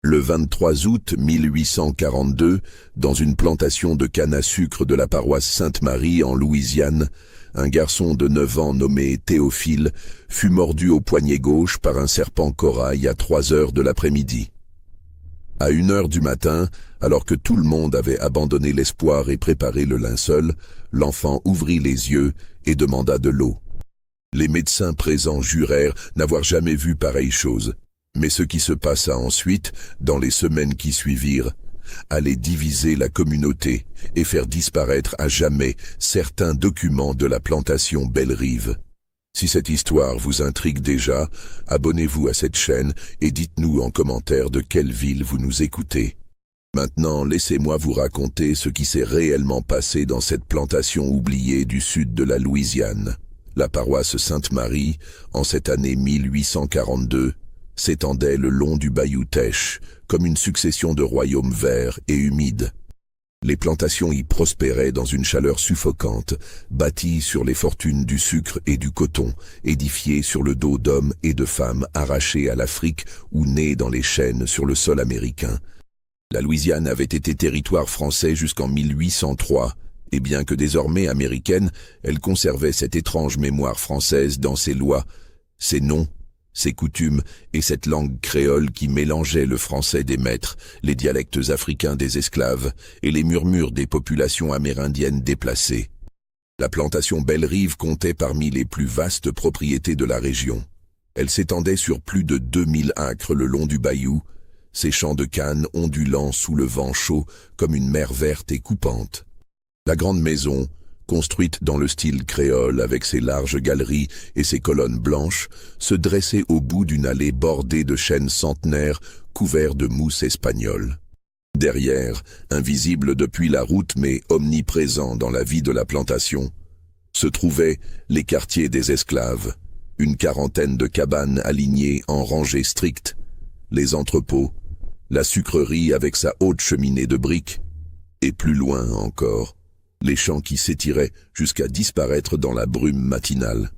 Le 23 août 1842, dans une plantation de canne à sucre de la paroisse Sainte-Marie en Louisiane, un garçon de 9 ans nommé Théophile fut mordu au poignet gauche par un serpent corail à 3 heures de l'après-midi. À 1 heure du matin, alors que tout le monde avait abandonné l'espoir et préparé le linceul, l'enfant ouvrit les yeux et demanda de l'eau. Les médecins présents jurèrent n'avoir jamais vu pareille chose. Mais ce qui se passa ensuite, dans les semaines qui suivirent, allait diviser la communauté et faire disparaître à jamais certains documents de la plantation Belle-Rive. Si cette histoire vous intrigue déjà, abonnez-vous à cette chaîne et dites-nous en commentaire de quelle ville vous nous écoutez. Maintenant, laissez-moi vous raconter ce qui s'est réellement passé dans cette plantation oubliée du sud de la Louisiane. La paroisse Sainte-Marie, en cette année 1842, s'étendait le long du bayou Teche, comme une succession de royaumes verts et humides. Les plantations y prospéraient dans une chaleur suffocante, bâties sur les fortunes du sucre et du coton, édifiées sur le dos d'hommes et de femmes arrachés à l'Afrique ou nés dans les chênes sur le sol américain. La Louisiane avait été territoire français jusqu'en 1803, et bien que désormais américaine, elle conservait cette étrange mémoire française dans ses lois, ses noms, ses coutumes et cette langue créole qui mélangeait le français des maîtres, les dialectes africains des esclaves et les murmures des populations amérindiennes déplacées. La plantation Belle-Rive comptait parmi les plus vastes propriétés de la région. Elle s'étendait sur plus de 2000 acres le long du bayou, ses champs de canne ondulant sous le vent chaud comme une mer verte et coupante. La grande maison, construite dans le style créole avec ses larges galeries et ses colonnes blanches, se dressait au bout d'une allée bordée de chênes centenaires couverts de mousse espagnole. Derrière, invisible depuis la route mais omniprésent dans la vie de la plantation, se trouvaient les quartiers des esclaves, une quarantaine de cabanes alignées en rangées strictes, les entrepôts, la sucrerie avec sa haute cheminée de briques, et plus loin encore, les champs qui s'étiraient jusqu'à disparaître dans la brume matinale.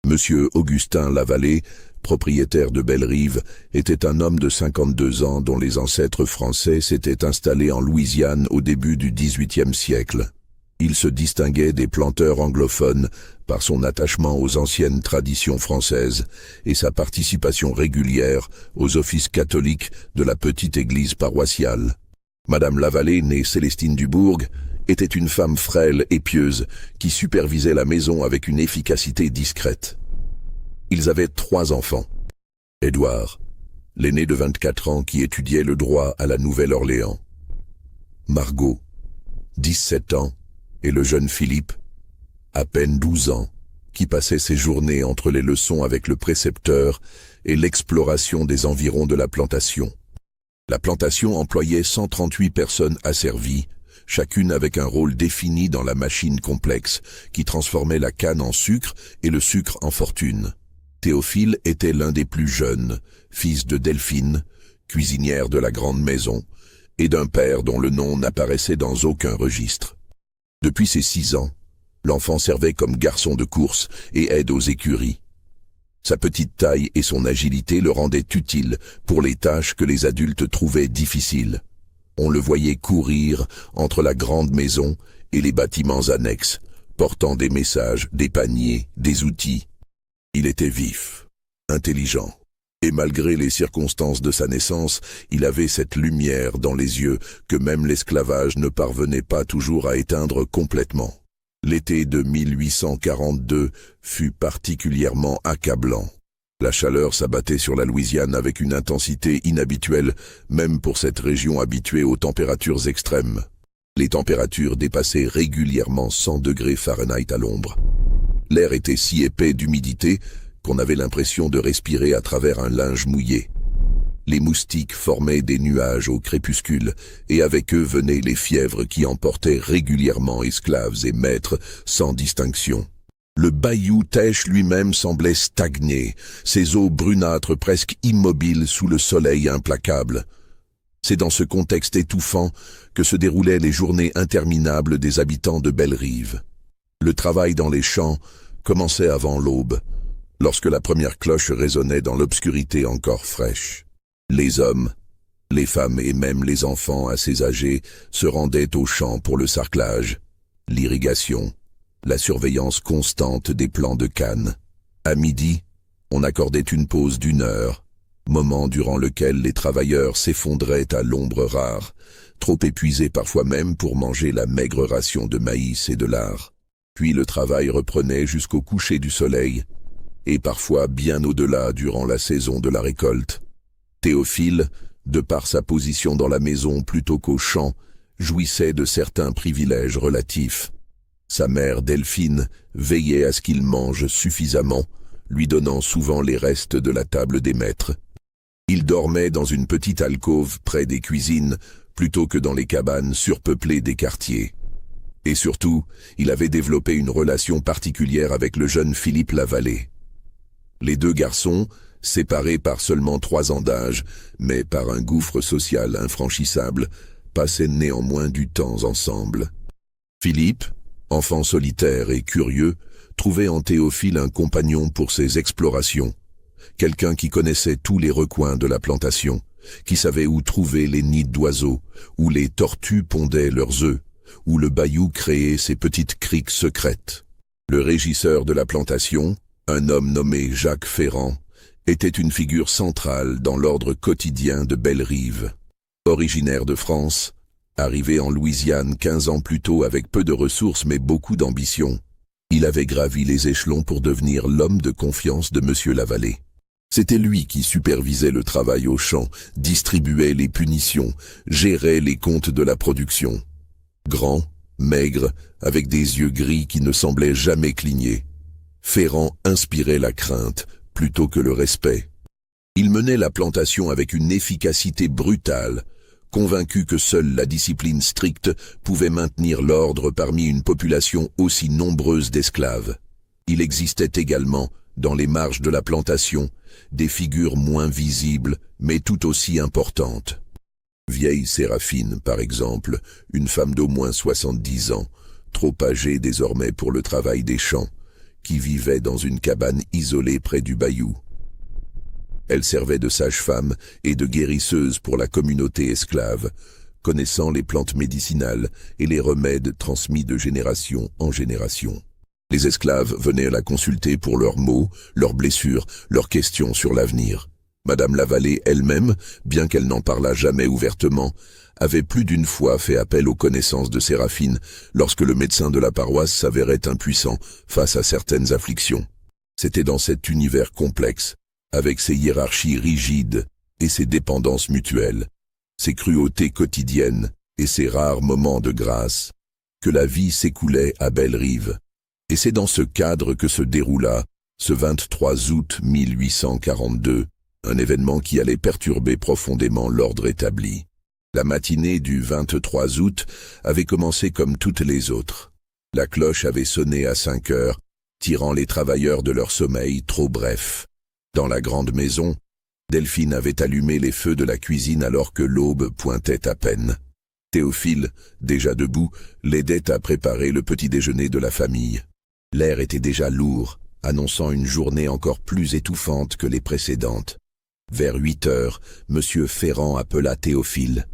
Monsieur Augustin Lavallée, propriétaire de Belle-Rive, était un homme de 52 ans dont les ancêtres français s'étaient installés en Louisiane au début du XVIIIe siècle. Il se distinguait des planteurs anglophones par son attachement aux anciennes traditions françaises et sa participation régulière aux offices catholiques de la petite église paroissiale. Madame Lavallée, née Célestine Dubourg, était une femme frêle et pieuse qui supervisait la maison avec une efficacité discrète. Ils avaient 3 enfants. Édouard, l'aîné de 24 ans qui étudiait le droit à la Nouvelle-Orléans. Margot, 17 ans, et le jeune Philippe, à peine 12 ans, qui passait ses journées entre les leçons avec le précepteur et l'exploration des environs de la plantation. La plantation employait 138 personnes asservies, chacune avec un rôle défini dans la machine complexe qui transformait la canne en sucre et le sucre en fortune. Théophile était l'un des plus jeunes, fils de Delphine, cuisinière de la grande maison, et d'un père dont le nom n'apparaissait dans aucun registre. Depuis ses 6 ans, l'enfant servait comme garçon de course et aide aux écuries. Sa petite taille et son agilité le rendaient utile pour les tâches que les adultes trouvaient difficiles. On le voyait courir entre la grande maison et les bâtiments annexes, portant des messages, des paniers, des outils. Il était vif, intelligent, et malgré les circonstances de sa naissance, il avait cette lumière dans les yeux que même l'esclavage ne parvenait pas toujours à éteindre complètement. L'été de 1842 fut particulièrement accablant. La chaleur s'abattait sur la Louisiane avec une intensité inhabituelle, même pour cette région habituée aux températures extrêmes. Les températures dépassaient régulièrement 100 degrés Fahrenheit à l'ombre. L'air était si épais d'humidité qu'on avait l'impression de respirer à travers un linge mouillé. Les moustiques formaient des nuages au crépuscule, et avec eux venaient les fièvres qui emportaient régulièrement esclaves et maîtres sans distinction. Le bayou Teche lui-même semblait stagner, ses eaux brunâtres presque immobiles sous le soleil implacable. C'est dans ce contexte étouffant que se déroulaient les journées interminables des habitants de Belle-Rive. Le travail dans les champs commençait avant l'aube, lorsque la première cloche résonnait dans l'obscurité encore fraîche. Les hommes, Les femmes et même les enfants assez âgés se rendaient aux champs pour le sarclage, l'irrigation, la surveillance constante des plants de canne. À midi, on accordait une pause d'1 heure, moment durant lequel les travailleurs s'effondraient à l'ombre rare, trop épuisés parfois même pour manger la maigre ration de maïs et de lard. Puis le travail reprenait jusqu'au coucher du soleil, et parfois bien au-delà durant la saison de la récolte. Théophile, de par sa position dans la maison plutôt qu'au champ, jouissait de certains privilèges relatifs. Sa mère Delphine veillait à ce qu'il mange suffisamment, lui donnant souvent les restes de la table des maîtres. Il dormait dans une petite alcôve près des cuisines, plutôt que dans les cabanes surpeuplées des quartiers. Et surtout, il avait développé une relation particulière avec le jeune Philippe Lavallée. Les deux garçons, séparés par seulement 3 ans d'âge, mais par un gouffre social infranchissable, passaient néanmoins du temps ensemble. Philippe, enfant solitaire et curieux, trouvait en Théophile un compagnon pour ses explorations, quelqu'un qui connaissait tous les recoins de la plantation, qui savait où trouver les nids d'oiseaux, où les tortues pondaient leurs œufs, où le bayou créait ses petites criques secrètes. Le régisseur de la plantation, un homme nommé Jacques Ferrand, était une figure centrale dans l'ordre quotidien de Bellerive. Originaire de France, arrivé en Louisiane 15 ans plus tôt avec peu de ressources mais beaucoup d'ambition, il avait gravi les échelons pour devenir l'homme de confiance de M. Lavallée. C'était lui qui supervisait le travail au champ, distribuait les punitions, gérait les comptes de la production. Grand, maigre, avec des yeux gris qui ne semblaient jamais cligner, Ferrand inspirait la crainte plutôt que le respect. Il menait la plantation avec une efficacité brutale, convaincu que seule la discipline stricte pouvait maintenir l'ordre parmi une population aussi nombreuse d'esclaves. Il existait également, dans les marges de la plantation, des figures moins visibles, mais tout aussi importantes. Vieille Séraphine, par exemple, une femme d'au moins 70 ans, trop âgée désormais pour le travail des champs, qui vivait dans une cabane isolée près du bayou. Elle servait de sage-femme et de guérisseuse pour la communauté esclave, connaissant les plantes médicinales et les remèdes transmis de génération en génération. Les esclaves venaient la consulter pour leurs maux, leurs blessures, leurs questions sur l'avenir. Madame Lavallée elle-même, bien qu'elle n'en parlât jamais ouvertement, avait plus d'une fois fait appel aux connaissances de Séraphine lorsque le médecin de la paroisse s'avérait impuissant face à certaines afflictions. C'était dans cet univers complexe, avec ses hiérarchies rigides et ses dépendances mutuelles, ses cruautés quotidiennes et ses rares moments de grâce, que la vie s'écoulait à Bellerive. Et c'est dans ce cadre que se déroula, ce 23 août 1842, un événement qui allait perturber profondément l'ordre établi. La matinée du 23 août avait commencé comme toutes les autres. La cloche avait sonné à 5 heures, tirant les travailleurs de leur sommeil trop bref. Dans la grande maison, Delphine avait allumé les feux de la cuisine alors que l'aube pointait à peine. Théophile, déjà debout, l'aidait à préparer le petit déjeuner de la famille. L'air était déjà lourd, annonçant une journée encore plus étouffante que les précédentes. Vers 8 heures, M. Ferrand appela Théophile.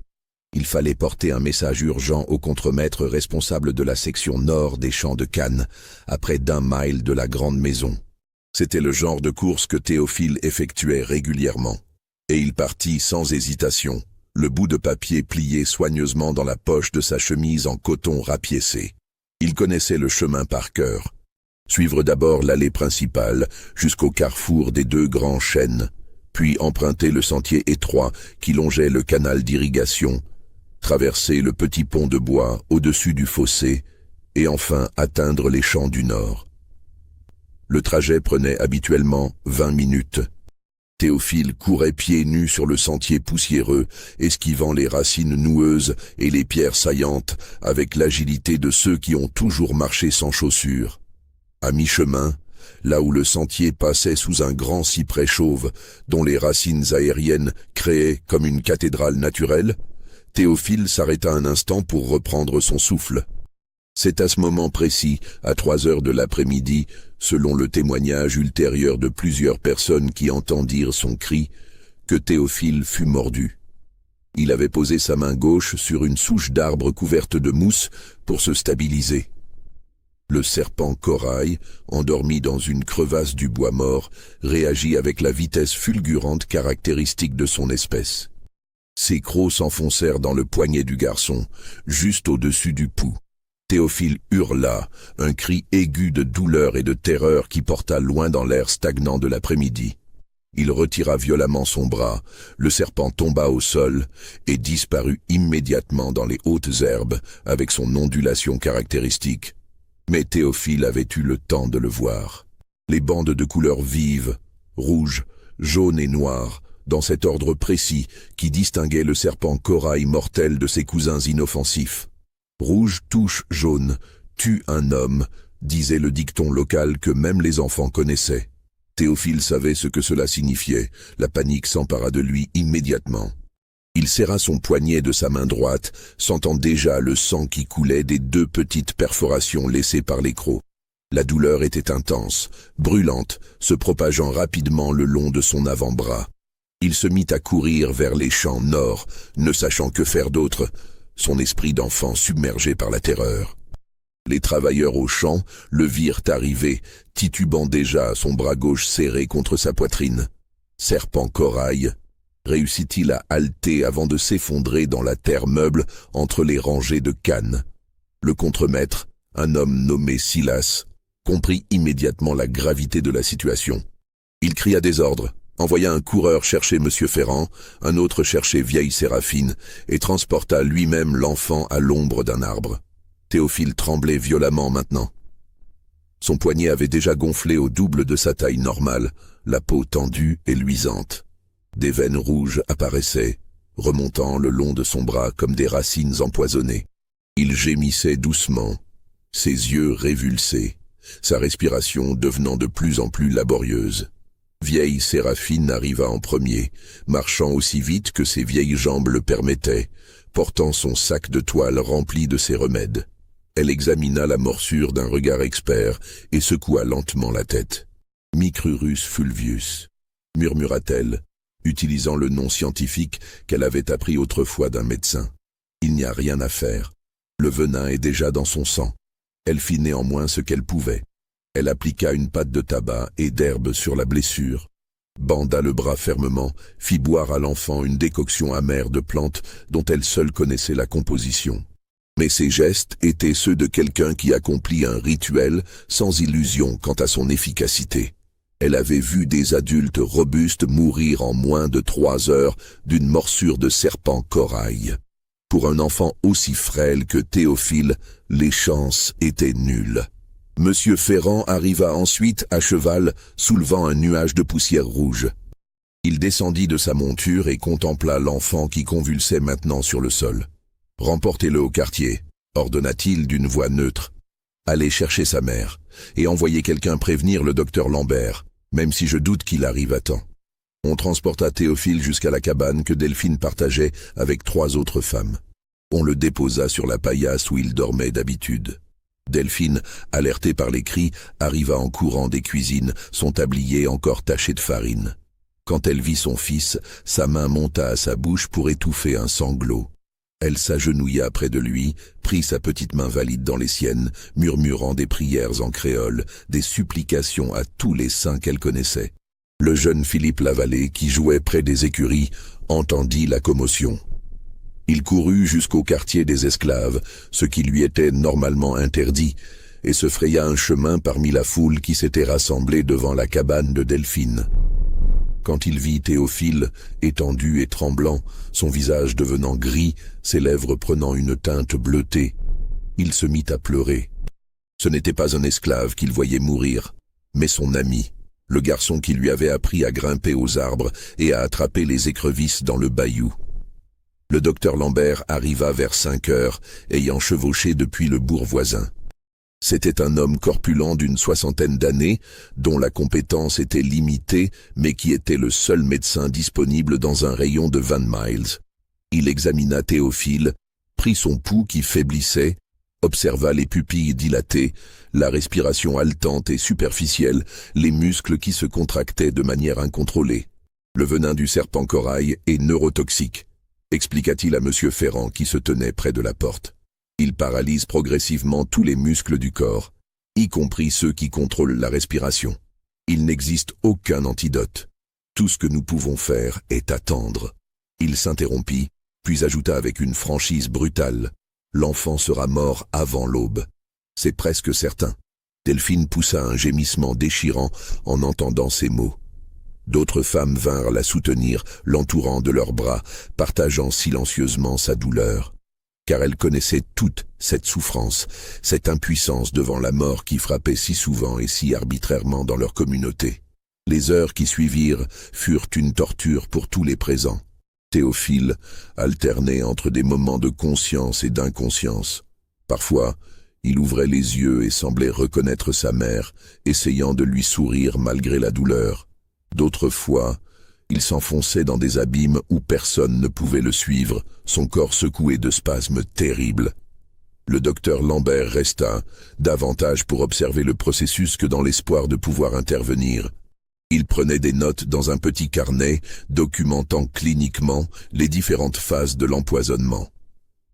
Il fallait porter un message urgent au contremaître responsable de la section nord des champs de canne, à près d'1 mile de la grande maison. C'était le genre de course que Théophile effectuait régulièrement. Et il partit sans hésitation, le bout de papier plié soigneusement dans la poche de sa chemise en coton rapiécé. Il connaissait le chemin par cœur. Suivre d'abord l'allée principale jusqu'au carrefour des 2 grands chênes, puis emprunter le sentier étroit qui longeait le canal d'irrigation, traverser le petit pont de bois au-dessus du fossé et enfin atteindre les champs du nord. Le trajet prenait habituellement 20 minutes. Théophile courait pieds nus sur le sentier poussiéreux, esquivant les racines noueuses et les pierres saillantes avec l'agilité de ceux qui ont toujours marché sans chaussures. À mi-chemin, là où le sentier passait sous un grand cyprès chauve, dont les racines aériennes créaient comme une cathédrale naturelle, Théophile s'arrêta un instant pour reprendre son souffle. C'est à ce moment précis, à 3 heures de l'après-midi, selon le témoignage ultérieur de plusieurs personnes qui entendirent son cri, que Théophile fut mordu. Il avait posé sa main gauche sur une souche d'arbre couverte de mousse pour se stabiliser. Le serpent corail, endormi dans une crevasse du bois mort, réagit avec la vitesse fulgurante caractéristique de son espèce. Ses crocs s'enfoncèrent dans le poignet du garçon, juste au-dessus du pouls. Théophile hurla, un cri aigu de douleur et de terreur qui porta loin dans l'air stagnant de l'après-midi. Il retira violemment son bras, le serpent tomba au sol et disparut immédiatement dans les hautes herbes avec son ondulation caractéristique. Mais Théophile avait eu le temps de le voir. Les bandes de couleurs vives, rouge, jaune et noir, dans cet ordre précis qui distinguait le serpent corail mortel de ses cousins inoffensifs. Rouge touche jaune, tue un homme, disait le dicton local que même les enfants connaissaient. Théophile savait ce que cela signifiait, la panique s'empara de lui immédiatement. Il serra son poignet de sa main droite, sentant déjà le sang qui coulait des 2 petites perforations laissées par les crocs. La douleur était intense, brûlante, se propageant rapidement le long de son avant-bras. Il se mit à courir vers les champs nord, ne sachant que faire d'autre, son esprit d'enfant submergé par la terreur. Les travailleurs au champ le virent arriver, titubant déjà, son bras gauche serré contre sa poitrine. Serpent corail, réussit-il à halter avant de s'effondrer dans la terre meuble entre les rangées de cannes. Le contremaître, un homme nommé Silas, comprit immédiatement la gravité de la situation. Il cria des ordres, envoya un coureur chercher M. Ferrand, un autre chercher vieille Séraphine, et transporta lui-même l'enfant à l'ombre d'un arbre. Théophile tremblait violemment maintenant. Son poignet avait déjà gonflé au double de sa taille normale, la peau tendue et luisante. Des veines rouges apparaissaient, remontant le long de son bras comme des racines empoisonnées. Il gémissait doucement, ses yeux révulsés, sa respiration devenant de plus en plus laborieuse. Vieille Séraphine arriva en premier, marchant aussi vite que ses vieilles jambes le permettaient, portant son sac de toile rempli de ses remèdes. Elle examina la morsure d'un regard expert et secoua lentement la tête. « Micrurus fulvius », murmura-t-elle, utilisant le nom scientifique qu'elle avait appris autrefois d'un médecin. Il n'y a rien à faire. Le venin est déjà dans son sang. Elle fit néanmoins ce qu'elle pouvait. Elle appliqua une pâte de tabac et d'herbe sur la blessure, banda le bras fermement, fit boire à l'enfant une décoction amère de plantes dont elle seule connaissait la composition. Mais ses gestes étaient ceux de quelqu'un qui accomplit un rituel sans illusion quant à son efficacité. Elle avait vu des adultes robustes mourir en moins de 3 heures d'une morsure de serpent corail. Pour un enfant aussi frêle que Théophile, les chances étaient nulles. Monsieur Ferrand arriva ensuite à cheval, soulevant un nuage de poussière rouge. Il descendit de sa monture et contempla l'enfant qui convulsait maintenant sur le sol. « Remportez-le au quartier », ordonna-t-il d'une voix neutre. « Allez chercher sa mère, et envoyez quelqu'un prévenir le docteur Lambert, même si je doute qu'il arrive à temps. » On transporta Théophile jusqu'à la cabane que Delphine partageait avec 3 autres femmes. On le déposa sur la paillasse où il dormait d'habitude. Delphine, alertée par les cris, arriva en courant des cuisines, son tablier encore taché de farine. Quand elle vit son fils, sa main monta à sa bouche pour étouffer un sanglot. Elle s'agenouilla près de lui, prit sa petite main valide dans les siennes, murmurant des prières en créole, des supplications à tous les saints qu'elle connaissait. Le jeune Philippe Lavallée, qui jouait près des écuries, entendit la commotion. Il courut jusqu'au quartier des esclaves, ce qui lui était normalement interdit, et se fraya un chemin parmi la foule qui s'était rassemblée devant la cabane de Delphine. Quand il vit Théophile, étendu et tremblant, son visage devenant gris, ses lèvres prenant une teinte bleutée, il se mit à pleurer. Ce n'était pas un esclave qu'il voyait mourir, mais son ami, le garçon qui lui avait appris à grimper aux arbres et à attraper les écrevisses dans le bayou. Le docteur Lambert arriva vers 5 heures, ayant chevauché depuis le bourg voisin. C'était un homme corpulent d'une 60aine d'années, dont la compétence était limitée, mais qui était le seul médecin disponible dans un rayon de 20 miles. Il examina Théophile, prit son pouls qui faiblissait, observa les pupilles dilatées, la respiration haletante et superficielle, les muscles qui se contractaient de manière incontrôlée. Le venin du serpent corail est neurotoxique, expliqua-t-il à M. Ferrand qui se tenait près de la porte. Il paralyse progressivement tous les muscles du corps, y compris ceux qui contrôlent la respiration. Il n'existe aucun antidote. Tout ce que nous pouvons faire est attendre. Il s'interrompit, puis ajouta avec une franchise brutale. L'enfant sera mort avant l'aube. C'est presque certain. Delphine poussa un gémissement déchirant en entendant ces mots. D'autres femmes vinrent la soutenir, l'entourant de leurs bras, partageant silencieusement sa douleur. Car elles connaissaient toute cette souffrance, cette impuissance devant la mort qui frappait si souvent et si arbitrairement dans leur communauté. Les heures qui suivirent furent une torture pour tous les présents. Théophile alternait entre des moments de conscience et d'inconscience. Parfois, il ouvrait les yeux et semblait reconnaître sa mère, essayant de lui sourire malgré la douleur. D'autres fois, il s'enfonçait dans des abîmes où personne ne pouvait le suivre, son corps secoué de spasmes terribles. Le docteur Lambert resta, davantage pour observer le processus que dans l'espoir de pouvoir intervenir. Il prenait des notes dans un petit carnet, documentant cliniquement les différentes phases de l'empoisonnement.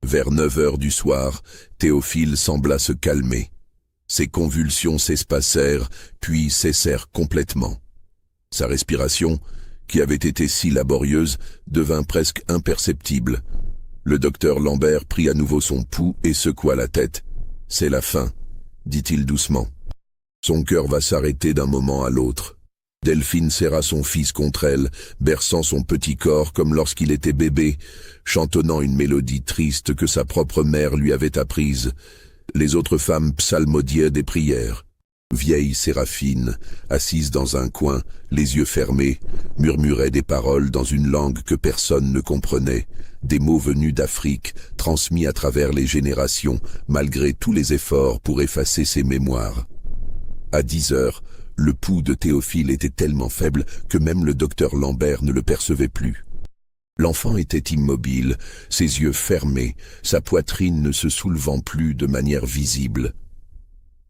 Vers 9 heures du soir, Théophile sembla se calmer. Ses convulsions s'espacèrent, puis cessèrent complètement. Sa respiration, qui avait été si laborieuse, devint presque imperceptible. Le docteur Lambert prit à nouveau son pouls et secoua la tête. « C'est la fin », dit-il doucement. Son cœur va s'arrêter d'un moment à l'autre. Delphine serra son fils contre elle, berçant son petit corps comme lorsqu'il était bébé, chantonnant une mélodie triste que sa propre mère lui avait apprise. Les autres femmes psalmodiaient des prières. Vieille Séraphine, assise dans un coin, les yeux fermés, murmurait des paroles dans une langue que personne ne comprenait, des mots venus d'Afrique, transmis à travers les générations, malgré tous les efforts pour effacer ses mémoires. À 10 heures, le pouls de Théophile était tellement faible que même le docteur Lambert ne le percevait plus. L'enfant était immobile, ses yeux fermés, sa poitrine ne se soulevant plus de manière visible.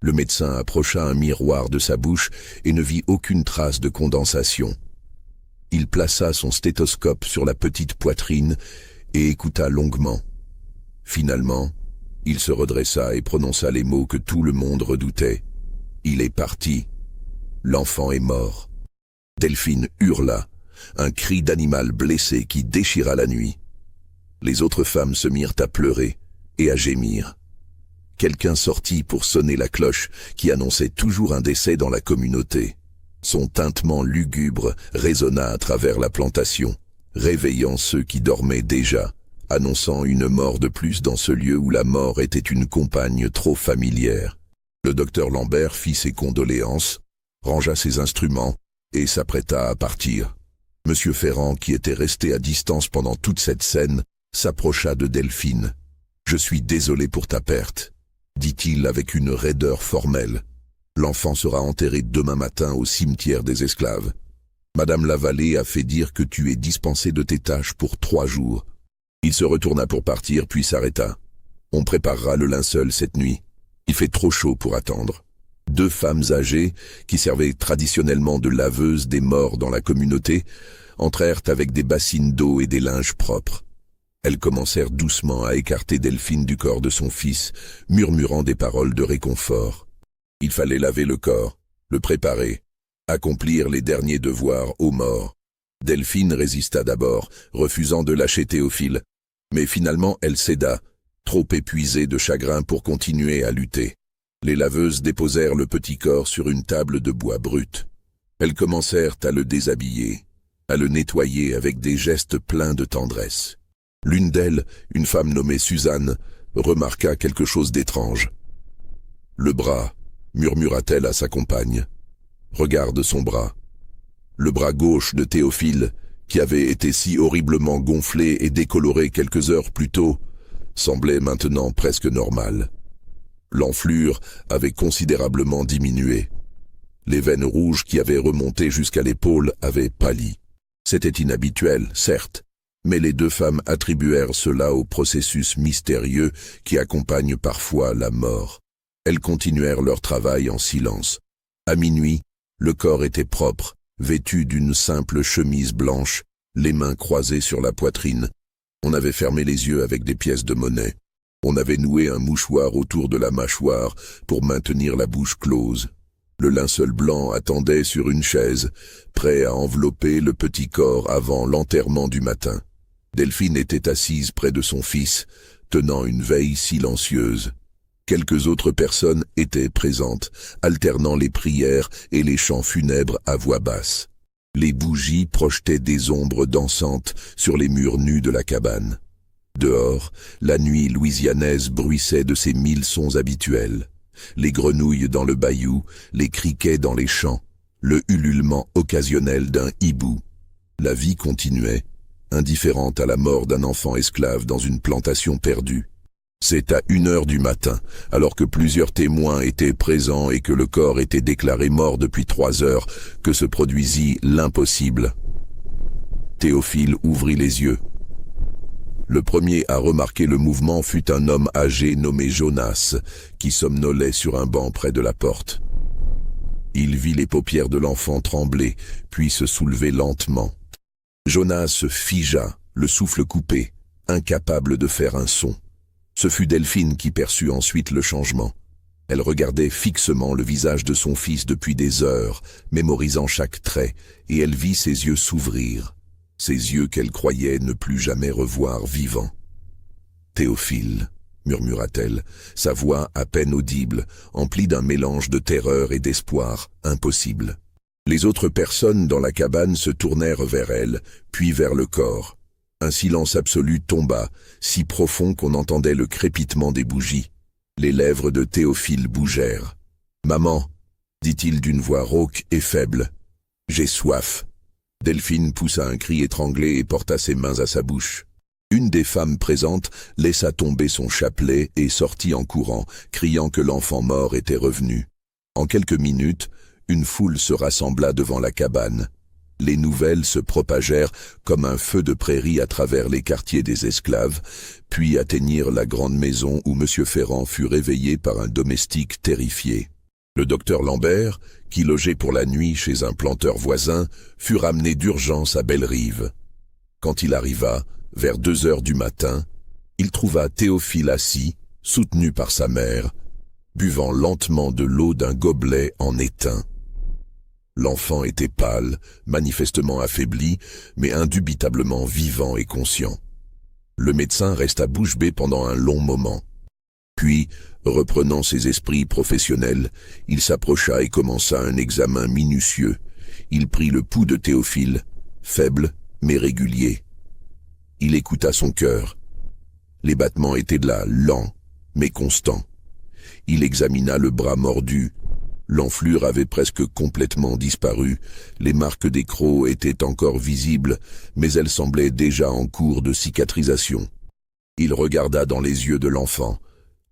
Le médecin approcha un miroir de sa bouche et ne vit aucune trace de condensation. Il plaça son stéthoscope sur la petite poitrine et écouta longuement. Finalement, il se redressa et prononça les mots que tout le monde redoutait. « Il est parti. L'enfant est mort. » Delphine hurla, un cri d'animal blessé qui déchira la nuit. Les autres femmes se mirent à pleurer et à gémir. Quelqu'un sortit pour sonner la cloche qui annonçait toujours un décès dans la communauté. Son tintement lugubre résonna à travers la plantation, réveillant ceux qui dormaient déjà, annonçant une mort de plus dans ce lieu où la mort était une compagne trop familière. Le docteur Lambert fit ses condoléances, rangea ses instruments et s'apprêta à partir. Monsieur Ferrand, qui était resté à distance pendant toute cette scène, s'approcha de Delphine. « Je suis désolé pour ta perte », dit-il avec une raideur formelle. « L'enfant sera enterré demain matin au cimetière des esclaves. Madame Lavallée a fait dire que tu es dispensé de tes tâches pour 3 jours. » Il se retourna pour partir, puis s'arrêta. « On préparera le linceul cette nuit. Il fait trop chaud pour attendre. » 2 femmes âgées, qui servaient traditionnellement de laveuses des morts dans la communauté, entrèrent avec des bassines d'eau et des linges propres. Elles commencèrent doucement à écarter Delphine du corps de son fils, murmurant des paroles de réconfort. Il fallait laver le corps, le préparer, accomplir les derniers devoirs aux morts. Delphine résista d'abord, refusant de lâcher Théophile, mais finalement elle céda, trop épuisée de chagrin pour continuer à lutter. Les laveuses déposèrent le petit corps sur une table de bois brut. Elles commencèrent à le déshabiller, à le nettoyer avec des gestes pleins de tendresse. L'une d'elles, une femme nommée Suzanne, remarqua quelque chose d'étrange. « Le bras », murmura-t-elle à sa compagne. « Regarde son bras. » Le bras gauche de Théophile, qui avait été si horriblement gonflé et décoloré quelques heures plus tôt, semblait maintenant presque normal. L'enflure avait considérablement diminué. Les veines rouges qui avaient remonté jusqu'à l'épaule avaient pâli. C'était inhabituel, certes, mais les 2 femmes attribuèrent cela au processus mystérieux qui accompagne parfois la mort. Elles continuèrent leur travail en silence. À minuit, le corps était propre, vêtu d'une simple chemise blanche, les mains croisées sur la poitrine. On avait fermé les yeux avec des pièces de monnaie. On avait noué un mouchoir autour de la mâchoire pour maintenir la bouche close. Le linceul blanc attendait sur une chaise, prêt à envelopper le petit corps avant l'enterrement du matin. Delphine était assise près de son fils, tenant une veille silencieuse. Quelques autres personnes étaient présentes, alternant les prières et les chants funèbres à voix basse. Les bougies projetaient des ombres dansantes sur les murs nus de la cabane. Dehors, la nuit louisianaise bruissait de ses 1000 sons habituels. Les grenouilles dans le bayou, les criquets dans les champs, le ululement occasionnel d'un hibou. La vie continuait, indifférente à la mort d'un enfant esclave dans une plantation perdue. C'est à 1h du matin, alors que plusieurs témoins étaient présents et que le corps était déclaré mort depuis 3 heures, que se produisit l'impossible. Théophile ouvrit les yeux. Le premier à remarquer le mouvement fut un homme âgé nommé Jonas, qui somnolait sur un banc près de la porte. Il vit les paupières de l'enfant trembler, puis se soulever lentement. Jonas se figea, le souffle coupé, incapable de faire un son. Ce fut Delphine qui perçut ensuite le changement. Elle regardait fixement le visage de son fils depuis des heures, mémorisant chaque trait, et elle vit ses yeux s'ouvrir. Ses yeux qu'elle croyait ne plus jamais revoir vivants. « Théophile » murmura-t-elle, sa voix à peine audible, emplie d'un mélange de terreur et d'espoir impossible. Les autres personnes dans la cabane se tournèrent vers elle, puis vers le corps. Un silence absolu tomba, si profond qu'on entendait le crépitement des bougies. Les lèvres de Théophile bougèrent. « Maman » dit-il d'une voix rauque et faible. « J'ai soif. » Delphine poussa un cri étranglé et porta ses mains à sa bouche. Une des femmes présentes laissa tomber son chapelet et sortit en courant, criant que l'enfant mort était revenu. En quelques minutes, une foule se rassembla devant la cabane. Les nouvelles se propagèrent comme un feu de prairie à travers les quartiers des esclaves, puis atteignirent la grande maison où M. Ferrand fut réveillé par un domestique terrifié. Le docteur Lambert, qui logeait pour la nuit chez un planteur voisin, fut ramené d'urgence à Bellerive. Quand il arriva, vers 2h du matin, il trouva Théophile assis, soutenu par sa mère, buvant lentement de l'eau d'un gobelet en étain. L'enfant était pâle, manifestement affaibli, mais indubitablement vivant et conscient. Le médecin resta bouche bée pendant un long moment. Puis, reprenant ses esprits professionnels, il s'approcha et commença un examen minutieux. Il prit le pouls de Théophile, faible mais régulier. Il écouta son cœur. Les battements étaient là, lents mais constants. Il examina le bras mordu. L'enflure avait presque complètement disparu. Les marques des crocs étaient encore visibles, mais elles semblaient déjà en cours de cicatrisation. Il regarda dans les yeux de l'enfant.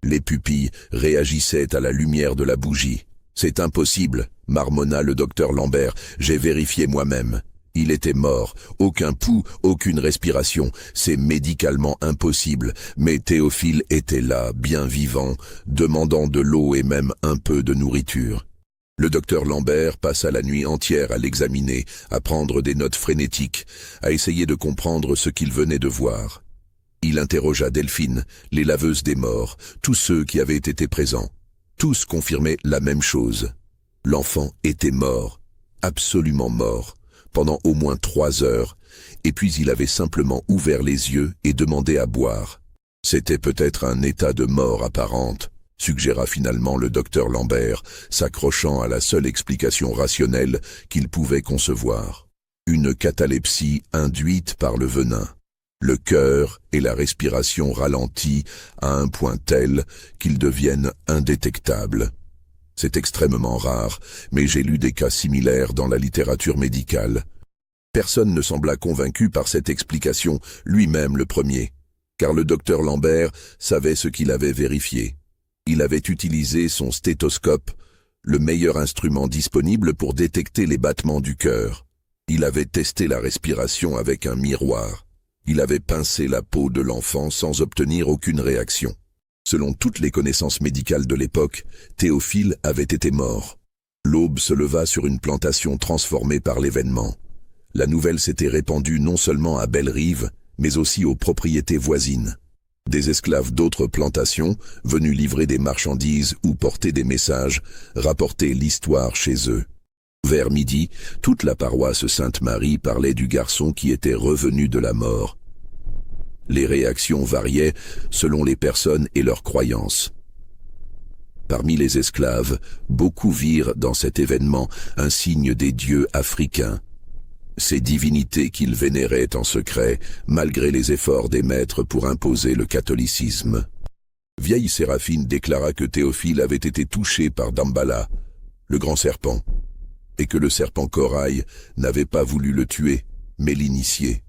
Les pupilles réagissaient à la lumière de la bougie. « C'est impossible », marmonna le docteur Lambert. « J'ai vérifié moi-même. Il était mort. Aucun pouls, aucune respiration. C'est médicalement impossible. Mais Théophile était là, bien vivant, demandant de l'eau et même un peu de nourriture. » Le docteur Lambert passa la nuit entière à l'examiner, à prendre des notes frénétiques, à essayer de comprendre ce qu'il venait de voir. Il interrogea Delphine, les laveuses des morts, tous ceux qui avaient été présents. Tous confirmaient la même chose. L'enfant était mort, absolument mort, pendant au moins 3 heures, et puis il avait simplement ouvert les yeux et demandé à boire. C'était peut-être un état de mort apparente, suggéra finalement le docteur Lambert, s'accrochant à la seule explication rationnelle qu'il pouvait concevoir. Une catalepsie induite par le venin. Le cœur et la respiration ralentis à un point tel qu'ils deviennent indétectables. C'est extrêmement rare, mais j'ai lu des cas similaires dans la littérature médicale. Personne ne sembla convaincu par cette explication, lui-même le premier, car le docteur Lambert savait ce qu'il avait vérifié. Il avait utilisé son stéthoscope, le meilleur instrument disponible pour détecter les battements du cœur. Il avait testé la respiration avec un miroir. Il avait pincé la peau de l'enfant sans obtenir aucune réaction. Selon toutes les connaissances médicales de l'époque, Théophile avait été mort. L'aube se leva sur une plantation transformée par l'événement. La nouvelle s'était répandue non seulement à Bellerive, mais aussi aux propriétés voisines. Des esclaves d'autres plantations, venus livrer des marchandises ou porter des messages, rapportaient l'histoire chez eux. Vers midi, toute la paroisse Sainte-Marie parlait du garçon qui était revenu de la mort. Les réactions variaient selon les personnes et leurs croyances. Parmi les esclaves, beaucoup virent dans cet événement un signe des dieux africains. Ces divinités qu'ils vénéraient en secret, malgré les efforts des maîtres pour imposer le catholicisme. Vieille Séraphine déclara que Théophile avait été touché par Dambala, le grand serpent, et que le serpent corail n'avait pas voulu le tuer, mais l'initier.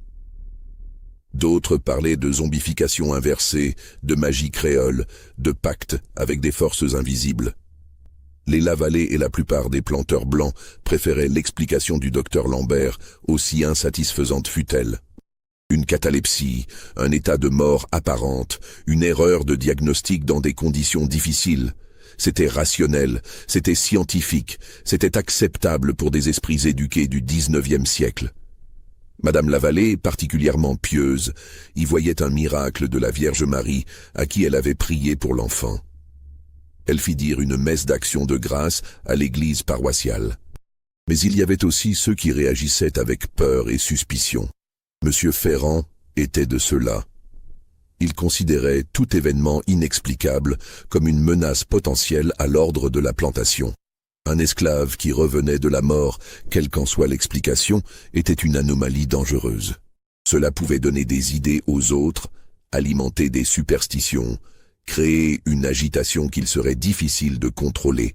D'autres parlaient de zombification inversée, de magie créole, de pacte avec des forces invisibles. Les Lavalais et la plupart des planteurs blancs préféraient l'explication du docteur Lambert, aussi insatisfaisante fût-elle. Une catalepsie, un état de mort apparente, une erreur de diagnostic dans des conditions difficiles. C'était rationnel, c'était scientifique, c'était acceptable pour des esprits éduqués du XIXe siècle. Madame Lavallée, particulièrement pieuse, y voyait un miracle de la Vierge Marie à qui elle avait prié pour l'enfant. Elle fit dire une messe d'action de grâce à l'église paroissiale. Mais il y avait aussi ceux qui réagissaient avec peur et suspicion. Monsieur Ferrand était de ceux-là. Il considérait tout événement inexplicable comme une menace potentielle à l'ordre de la plantation. Un esclave qui revenait de la mort, quelle qu'en soit l'explication, était une anomalie dangereuse. Cela pouvait donner des idées aux autres, alimenter des superstitions, créer une agitation qu'il serait difficile de contrôler.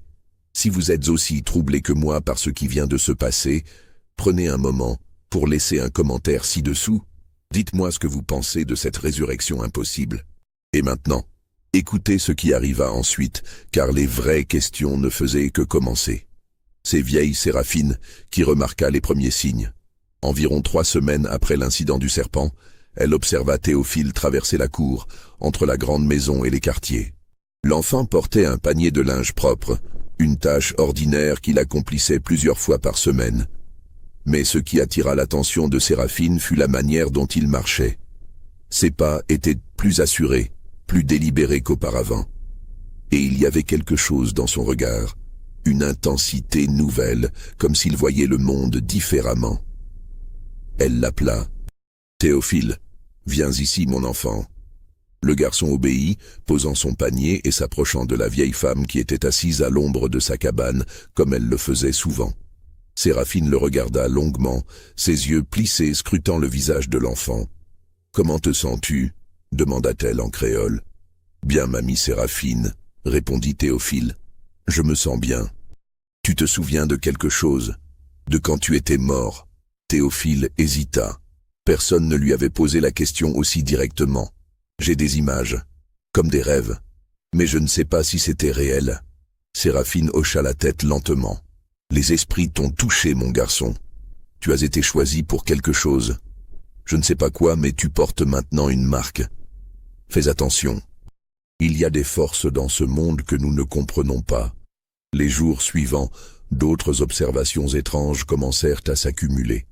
Si vous êtes aussi troublé que moi par ce qui vient de se passer, prenez un moment pour laisser un commentaire ci-dessous. Dites-moi ce que vous pensez de cette résurrection impossible. Et maintenant, écoutez ce qui arriva ensuite, car les vraies questions ne faisaient que commencer. C'est vieille Séraphine qui remarqua les premiers signes. Environ 3 semaines après l'incident du serpent, elle observa Théophile traverser la cour, entre la grande maison et les quartiers. L'enfant portait un panier de linge propre, une tâche ordinaire qu'il accomplissait plusieurs fois par semaine. Mais ce qui attira l'attention de Séraphine fut la manière dont il marchait. Ses pas étaient plus assurés, plus délibérés qu'auparavant. Et il y avait quelque chose dans son regard, une intensité nouvelle, comme s'il voyait le monde différemment. Elle l'appela. « Théophile, viens ici, mon enfant. » Le garçon obéit, posant son panier et s'approchant de la vieille femme qui était assise à l'ombre de sa cabane, comme elle le faisait souvent. Séraphine le regarda longuement, ses yeux plissés scrutant le visage de l'enfant. « Comment te sens-tu » demanda-t-elle en créole. « Bien, mamie Séraphine, » répondit Théophile. « Je me sens bien. Tu te souviens de quelque chose, de quand tu étais mort ?» Théophile hésita. Personne ne lui avait posé la question aussi directement. « J'ai des images, comme des rêves, mais je ne sais pas si c'était réel. » Séraphine hocha la tête lentement. « Les esprits t'ont touché, mon garçon. Tu as été choisi pour quelque chose. Je ne sais pas quoi, mais tu portes maintenant une marque. Fais attention. Il y a des forces dans ce monde que nous ne comprenons pas. » Les jours suivants, d'autres observations étranges commencèrent à s'accumuler.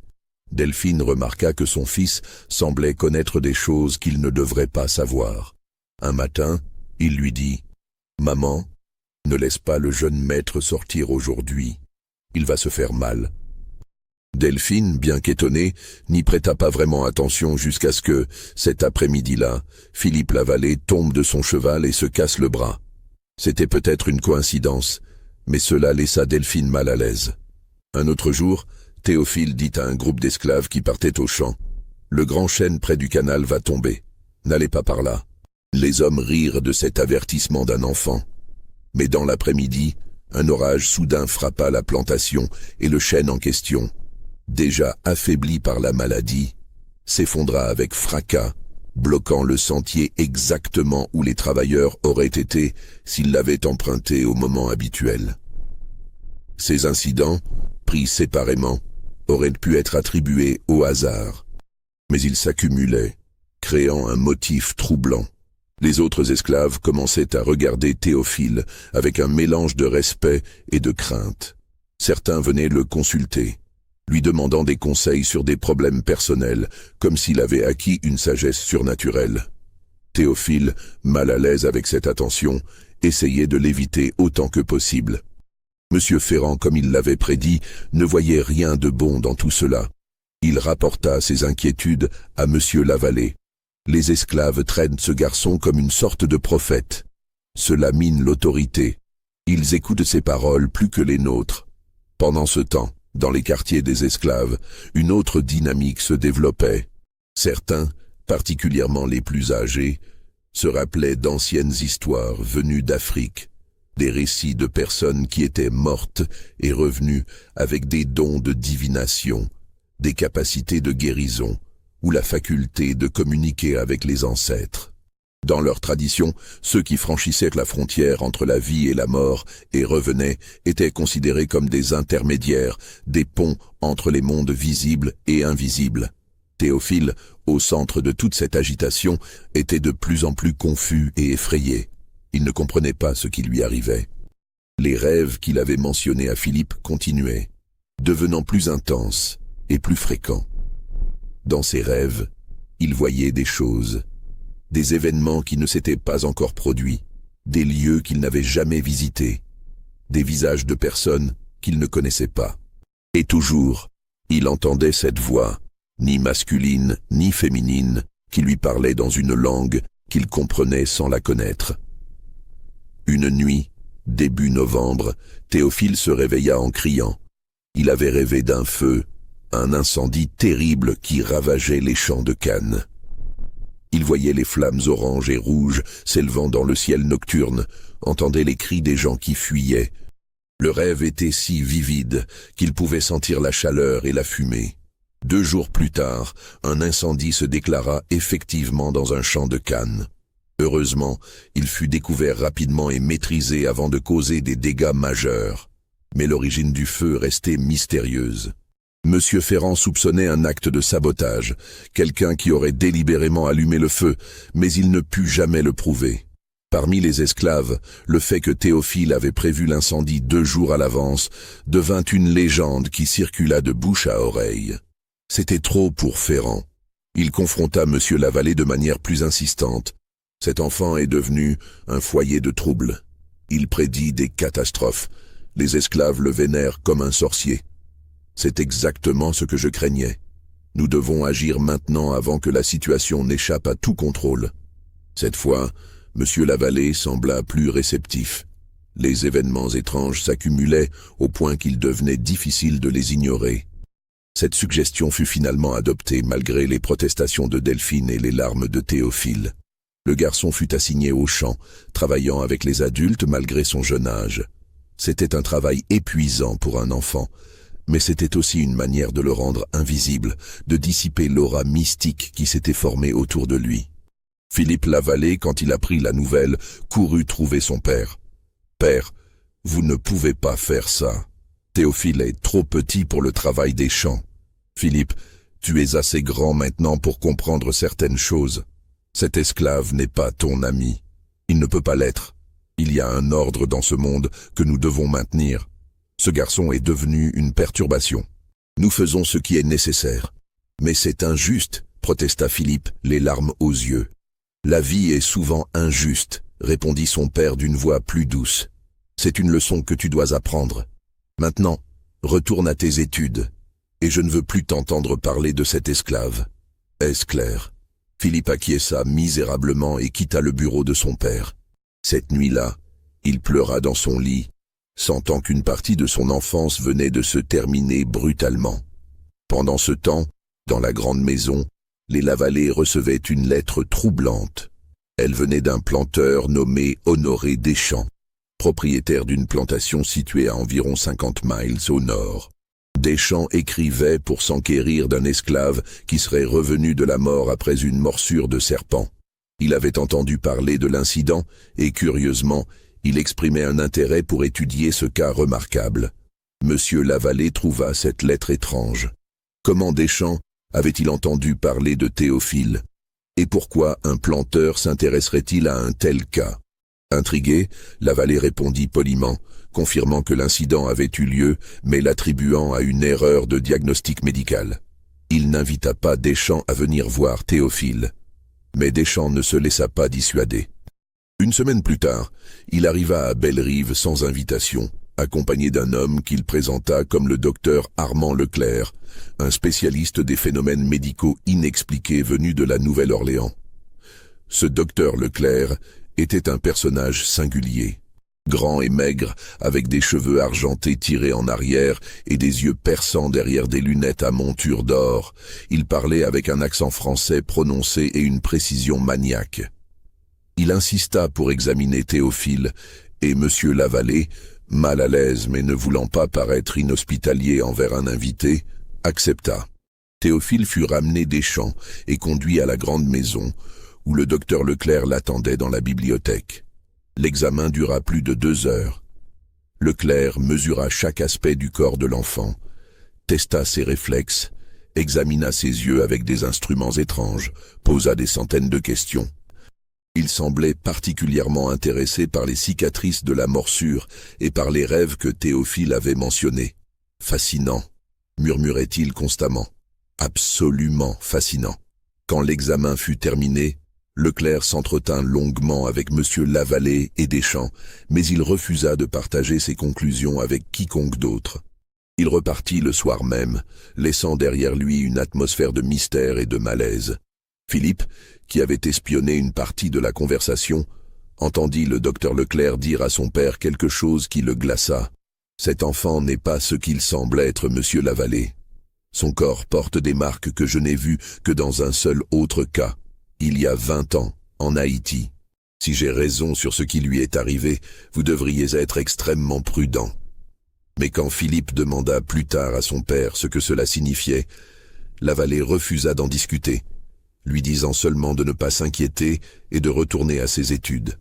Delphine remarqua que son fils semblait connaître des choses qu'il ne devrait pas savoir. Un matin, il lui dit « Maman, ne laisse pas le jeune maître sortir aujourd'hui. Il va se faire mal. » Delphine, bien qu'étonnée, n'y prêta pas vraiment attention jusqu'à ce que, cet après-midi-là, Philippe Lavallée tombe de son cheval et se casse le bras. C'était peut-être une coïncidence, mais cela laissa Delphine mal à l'aise. Un autre jour, Théophile dit à un groupe d'esclaves qui partaient au champ « Le grand chêne près du canal va tomber. N'allez pas par là. » Les hommes rirent de cet avertissement d'un enfant. Mais dans l'après-midi, un orage soudain frappa la plantation et le chêne en question, déjà affaibli par la maladie, s'effondra avec fracas, bloquant le sentier exactement où les travailleurs auraient été s'ils l'avaient emprunté au moment habituel. Ces incidents, pris séparément, auraient pu être attribués au hasard, mais ils s'accumulaient, créant un motif troublant. Les autres esclaves commençaient à regarder Théophile avec un mélange de respect et de crainte. Certains venaient le consulter, lui demandant des conseils sur des problèmes personnels, comme s'il avait acquis une sagesse surnaturelle. Théophile, mal à l'aise avec cette attention, essayait de l'éviter autant que possible. Monsieur Ferrand, comme il l'avait prédit, ne voyait rien de bon dans tout cela. Il rapporta ses inquiétudes à Monsieur Lavallée. Les esclaves traînent ce garçon comme une sorte de prophète. Cela mine l'autorité. Ils écoutent ses paroles plus que les nôtres. Pendant ce temps, dans les quartiers des esclaves, une autre dynamique se développait. Certains, particulièrement les plus âgés, se rappelaient d'anciennes histoires venues d'Afrique, des récits de personnes qui étaient mortes et revenues avec des dons de divination, des capacités de guérison ou la faculté de communiquer avec les ancêtres. Dans leur tradition, ceux qui franchissaient la frontière entre la vie et la mort et revenaient étaient considérés comme des intermédiaires, des ponts entre les mondes visibles et invisibles. Théophile, au centre de toute cette agitation, était de plus en plus confus et effrayé. Il ne comprenait pas ce qui lui arrivait. Les rêves qu'il avait mentionnés à Philippe continuaient, devenant plus intenses et plus fréquents. Dans ses rêves, il voyait des choses, des événements qui ne s'étaient pas encore produits, des lieux qu'il n'avait jamais visités, des visages de personnes qu'il ne connaissait pas. Et toujours, il entendait cette voix, ni masculine ni féminine, qui lui parlait dans une langue qu'il comprenait sans la connaître. Une nuit, début novembre, Théophile se réveilla en criant. Il avait rêvé d'un feu, un incendie terrible qui ravageait les champs de canne. Il voyait les flammes oranges et rouges s'élevant dans le ciel nocturne, entendait les cris des gens qui fuyaient. Le rêve était si vivide qu'il pouvait sentir la chaleur et la fumée. 2 jours plus tard, un incendie se déclara effectivement dans un champ de canne. Heureusement, il fut découvert rapidement et maîtrisé avant de causer des dégâts majeurs. Mais l'origine du feu restait mystérieuse. Monsieur Ferrand soupçonnait un acte de sabotage, quelqu'un qui aurait délibérément allumé le feu, mais il ne put jamais le prouver. Parmi les esclaves, le fait que Théophile avait prévu l'incendie 2 jours à l'avance devint une légende qui circula de bouche à oreille. C'était trop pour Ferrand. Il confronta Monsieur Lavallée de manière plus insistante. Cet enfant est devenu un foyer de troubles. Il prédit des catastrophes. Les esclaves le vénèrent comme un sorcier. C'est exactement ce que je craignais. Nous devons agir maintenant avant que la situation n'échappe à tout contrôle. Cette fois, Monsieur Lavallée sembla plus réceptif. Les événements étranges s'accumulaient au point qu'il devenait difficile de les ignorer. Cette suggestion fut finalement adoptée malgré les protestations de Delphine et les larmes de Théophile. Le garçon fut assigné au champ, travaillant avec les adultes malgré son jeune âge. C'était un travail épuisant pour un enfant, mais c'était aussi une manière de le rendre invisible, de dissiper l'aura mystique qui s'était formée autour de lui. Philippe Lavallée, quand il apprit la nouvelle, courut trouver son père. « Père, vous ne pouvez pas faire ça. Théophile est trop petit pour le travail des champs. Philippe, tu es assez grand maintenant pour comprendre certaines choses. Cet esclave n'est pas ton ami. Il ne peut pas l'être. Il y a un ordre dans ce monde que nous devons maintenir. Ce garçon est devenu une perturbation. Nous faisons ce qui est nécessaire. Mais c'est injuste, protesta Philippe, les larmes aux yeux. La vie est souvent injuste, répondit son père d'une voix plus douce. C'est une leçon que tu dois apprendre. Maintenant, retourne à tes études. Et je ne veux plus t'entendre parler de cet esclave. Est-ce clair? Philippe acquiesça misérablement et quitta le bureau de son père. Cette nuit-là, il pleura dans son lit, sentant qu'une partie de son enfance venait de se terminer brutalement. Pendant ce temps, dans la grande maison, les Lavallée recevaient une lettre troublante. Elle venait d'un planteur nommé Honoré Deschamps, propriétaire d'une plantation située à environ 50 miles au nord. Deschamps écrivait pour s'enquérir d'un esclave qui serait revenu de la mort après une morsure de serpent. Il avait entendu parler de l'incident et, curieusement, il exprimait un intérêt pour étudier ce cas remarquable. Monsieur Lavallée trouva cette lettre étrange. Comment Deschamps avait-il entendu parler de Théophile? Et pourquoi un planteur s'intéresserait-il à un tel cas? Intrigué, Lavallée répondit poliment, confirmant que l'incident avait eu lieu, mais l'attribuant à une erreur de diagnostic médical. Il n'invita pas Deschamps à venir voir Théophile. Mais Deschamps ne se laissa pas dissuader. Une semaine plus tard, il arriva à Bellerive sans invitation, accompagné d'un homme qu'il présenta comme le docteur Armand Leclerc, un spécialiste des phénomènes médicaux inexpliqués venu de la Nouvelle-Orléans. Ce docteur Leclerc était un personnage singulier. Grand et maigre, avec des cheveux argentés tirés en arrière et des yeux perçants derrière des lunettes à monture d'or, il parlait avec un accent français prononcé et une précision maniaque. Il insista pour examiner Théophile, et M. Lavallée, mal à l'aise mais ne voulant pas paraître inhospitalier envers un invité, accepta. Théophile fut ramené des champs et conduit à la grande maison, où le docteur Leclerc l'attendait dans la bibliothèque. L'examen dura plus de 2 heures. Leclerc mesura chaque aspect du corps de l'enfant, testa ses réflexes, examina ses yeux avec des instruments étranges, posa des centaines de questions. Il semblait particulièrement intéressé par les cicatrices de la morsure et par les rêves que Théophile avait mentionnés. « Fascinant », murmurait-il constamment. « Absolument fascinant ». Quand l'examen fut terminé, Leclerc s'entretint longuement avec M. Lavallée et Deschamps, mais il refusa de partager ses conclusions avec quiconque d'autre. Il repartit le soir même, laissant derrière lui une atmosphère de mystère et de malaise. Philippe, qui avait espionné une partie de la conversation, entendit le docteur Leclerc dire à son père quelque chose qui le glaça. « Cet enfant n'est pas ce qu'il semble être, monsieur Lavallée. Son corps porte des marques que je n'ai vues que dans un seul autre cas, il y a 20 ans, en Haïti. Si j'ai raison sur ce qui lui est arrivé, vous devriez être extrêmement prudent. » Mais quand Philippe demanda plus tard à son père ce que cela signifiait, Lavallée refusa d'en discuter, lui disant seulement de ne pas s'inquiéter et de retourner à ses études.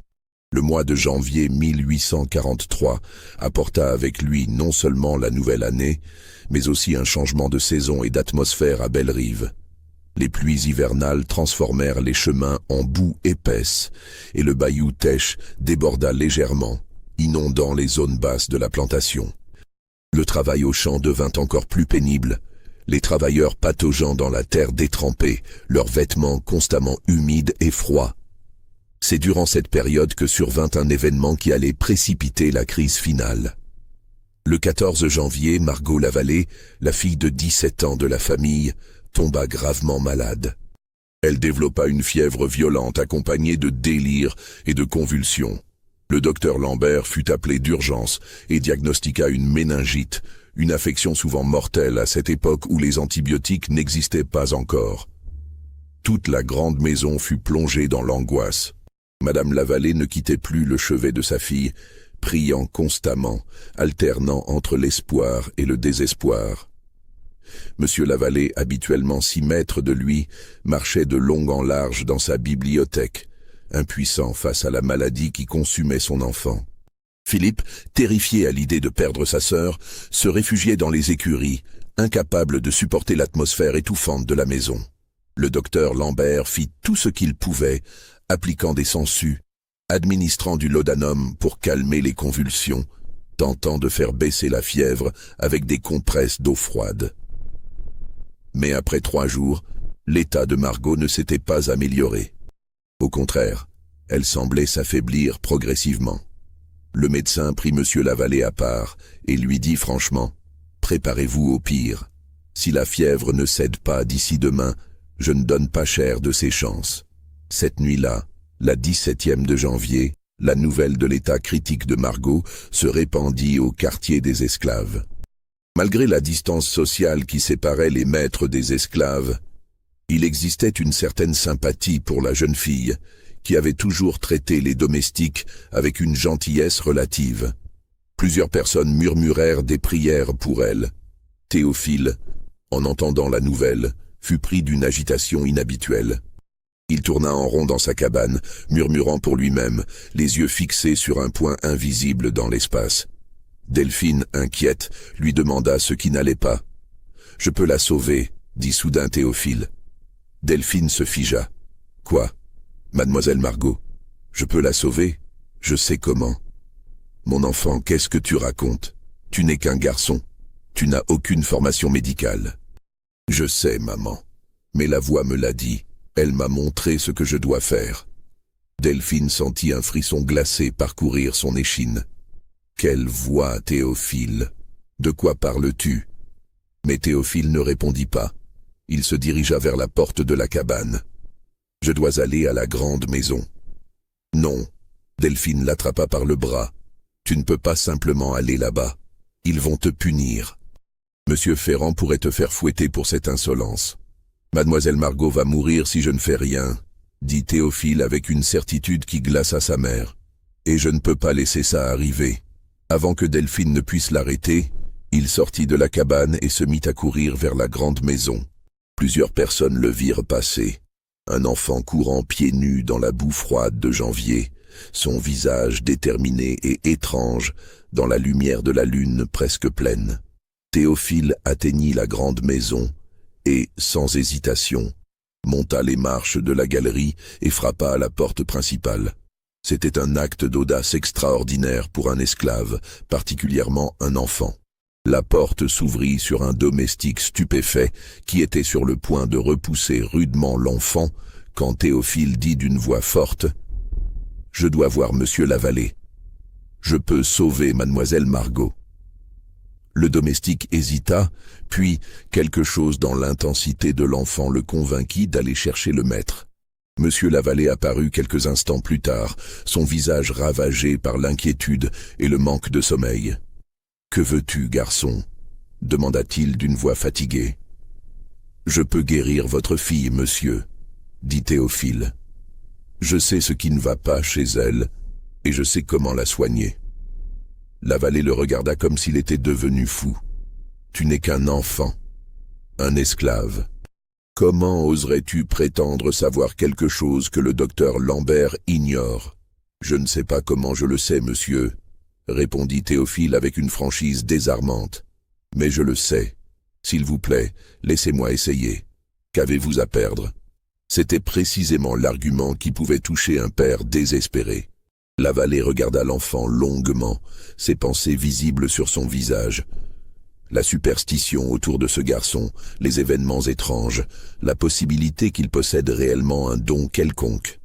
Le mois de janvier 1843 apporta avec lui non seulement la nouvelle année, mais aussi un changement de saison et d'atmosphère à Bellerive. Les pluies hivernales transformèrent les chemins en boue épaisse, et le bayou Teche déborda légèrement, inondant les zones basses de la plantation. Le travail au champ devint encore plus pénible, les travailleurs pataugeant dans la terre détrempée, leurs vêtements constamment humides et froids. C'est durant cette période que survint un événement qui allait précipiter la crise finale. Le 14 janvier, Margot Lavallée, la fille de 17 ans de la famille, tomba gravement malade. Elle développa une fièvre violente accompagnée de délires et de convulsions. Le docteur Lambert fut appelé d'urgence et diagnostiqua une méningite, une affection souvent mortelle à cette époque où les antibiotiques n'existaient pas encore. Toute la grande maison fut plongée dans l'angoisse. Madame Lavallée ne quittait plus le chevet de sa fille, priant constamment, alternant entre l'espoir et le désespoir. Monsieur Lavallée, habituellement si maître de lui, marchait de long en large dans sa bibliothèque, impuissant face à la maladie qui consumait son enfant. Philippe, terrifié à l'idée de perdre sa sœur, se réfugiait dans les écuries, incapable de supporter l'atmosphère étouffante de la maison. Le docteur Lambert fit tout ce qu'il pouvait, appliquant des sangsues, administrant du laudanum pour calmer les convulsions, tentant de faire baisser la fièvre avec des compresses d'eau froide. Mais après 3 jours, l'état de Margot ne s'était pas amélioré. Au contraire, elle semblait s'affaiblir progressivement. Le médecin prit M. Lavallée à part et lui dit franchement « Préparez-vous au pire. Si la fièvre ne cède pas d'ici demain, je ne donne pas cher de ses chances. » Cette nuit-là, la 17e de janvier, la nouvelle de l'état critique de Margot se répandit au quartier des esclaves. Malgré la distance sociale qui séparait les maîtres des esclaves, il existait une certaine sympathie pour la jeune fille, qui avait toujours traité les domestiques avec une gentillesse relative. Plusieurs personnes murmurèrent des prières pour elle. Théophile, en entendant la nouvelle, fut pris d'une agitation inhabituelle. Il tourna en rond dans sa cabane, murmurant pour lui-même, les yeux fixés sur un point invisible dans l'espace. Delphine, inquiète, lui demanda ce qui n'allait pas. « Je peux la sauver », dit soudain Théophile. Delphine se figea. « Quoi ? Mademoiselle Margot, je peux la sauver ? Je sais comment. Mon enfant, qu'est-ce que tu racontes? Tu n'es qu'un garçon. Tu n'as aucune formation médicale. Je sais, maman. Mais la voix me l'a dit. Elle m'a montré ce que je dois faire. Delphine sentit un frisson glacé parcourir son échine. Quelle voix, Théophile? De quoi parles-tu? Mais Théophile ne répondit pas. Il se dirigea vers la porte de la cabane. Je dois aller à la grande maison. Non. Delphine l'attrapa par le bras. Tu ne peux pas simplement aller là-bas. Ils vont te punir. Monsieur Ferrand pourrait te faire fouetter pour cette insolence. Mademoiselle Margot va mourir si je ne fais rien, dit Théophile avec une certitude qui glaça sa mère. Et je ne peux pas laisser ça arriver. Avant que Delphine ne puisse l'arrêter, il sortit de la cabane et se mit à courir vers la grande maison. Plusieurs personnes le virent passer. Un enfant courant pieds nus dans la boue froide de janvier, son visage déterminé et étrange dans la lumière de la lune presque pleine. Théophile atteignit la grande maison et, sans hésitation, monta les marches de la galerie et frappa à la porte principale. C'était un acte d'audace extraordinaire pour un esclave, particulièrement un enfant. La porte s'ouvrit sur un domestique stupéfait qui était sur le point de repousser rudement l'enfant quand Théophile dit d'une voix forte « Je dois voir Monsieur Lavallée. Je peux sauver Mademoiselle Margot. » Le domestique hésita, puis quelque chose dans l'intensité de l'enfant le convainquit d'aller chercher le maître. Monsieur Lavallée apparut quelques instants plus tard, son visage ravagé par l'inquiétude et le manque de sommeil. « Que veux-tu, garçon » demanda-t-il d'une voix fatiguée. « Je peux guérir votre fille, monsieur, » dit Théophile. « Je sais ce qui ne va pas chez elle, et je sais comment la soigner. » Lavallée le regarda comme s'il était devenu fou. « Tu n'es qu'un enfant, un esclave. Comment oserais-tu prétendre savoir quelque chose que le docteur Lambert ignore? »« Je ne sais pas comment je le sais, monsieur, » répondit Théophile avec une franchise désarmante. « Mais je le sais. S'il vous plaît, laissez-moi essayer. Qu'avez-vous à perdre ?» C'était précisément l'argument qui pouvait toucher un père désespéré. Lavallée regarda l'enfant longuement, ses pensées visibles sur son visage. La superstition autour de ce garçon, les événements étranges, la possibilité qu'il possède réellement un don quelconque.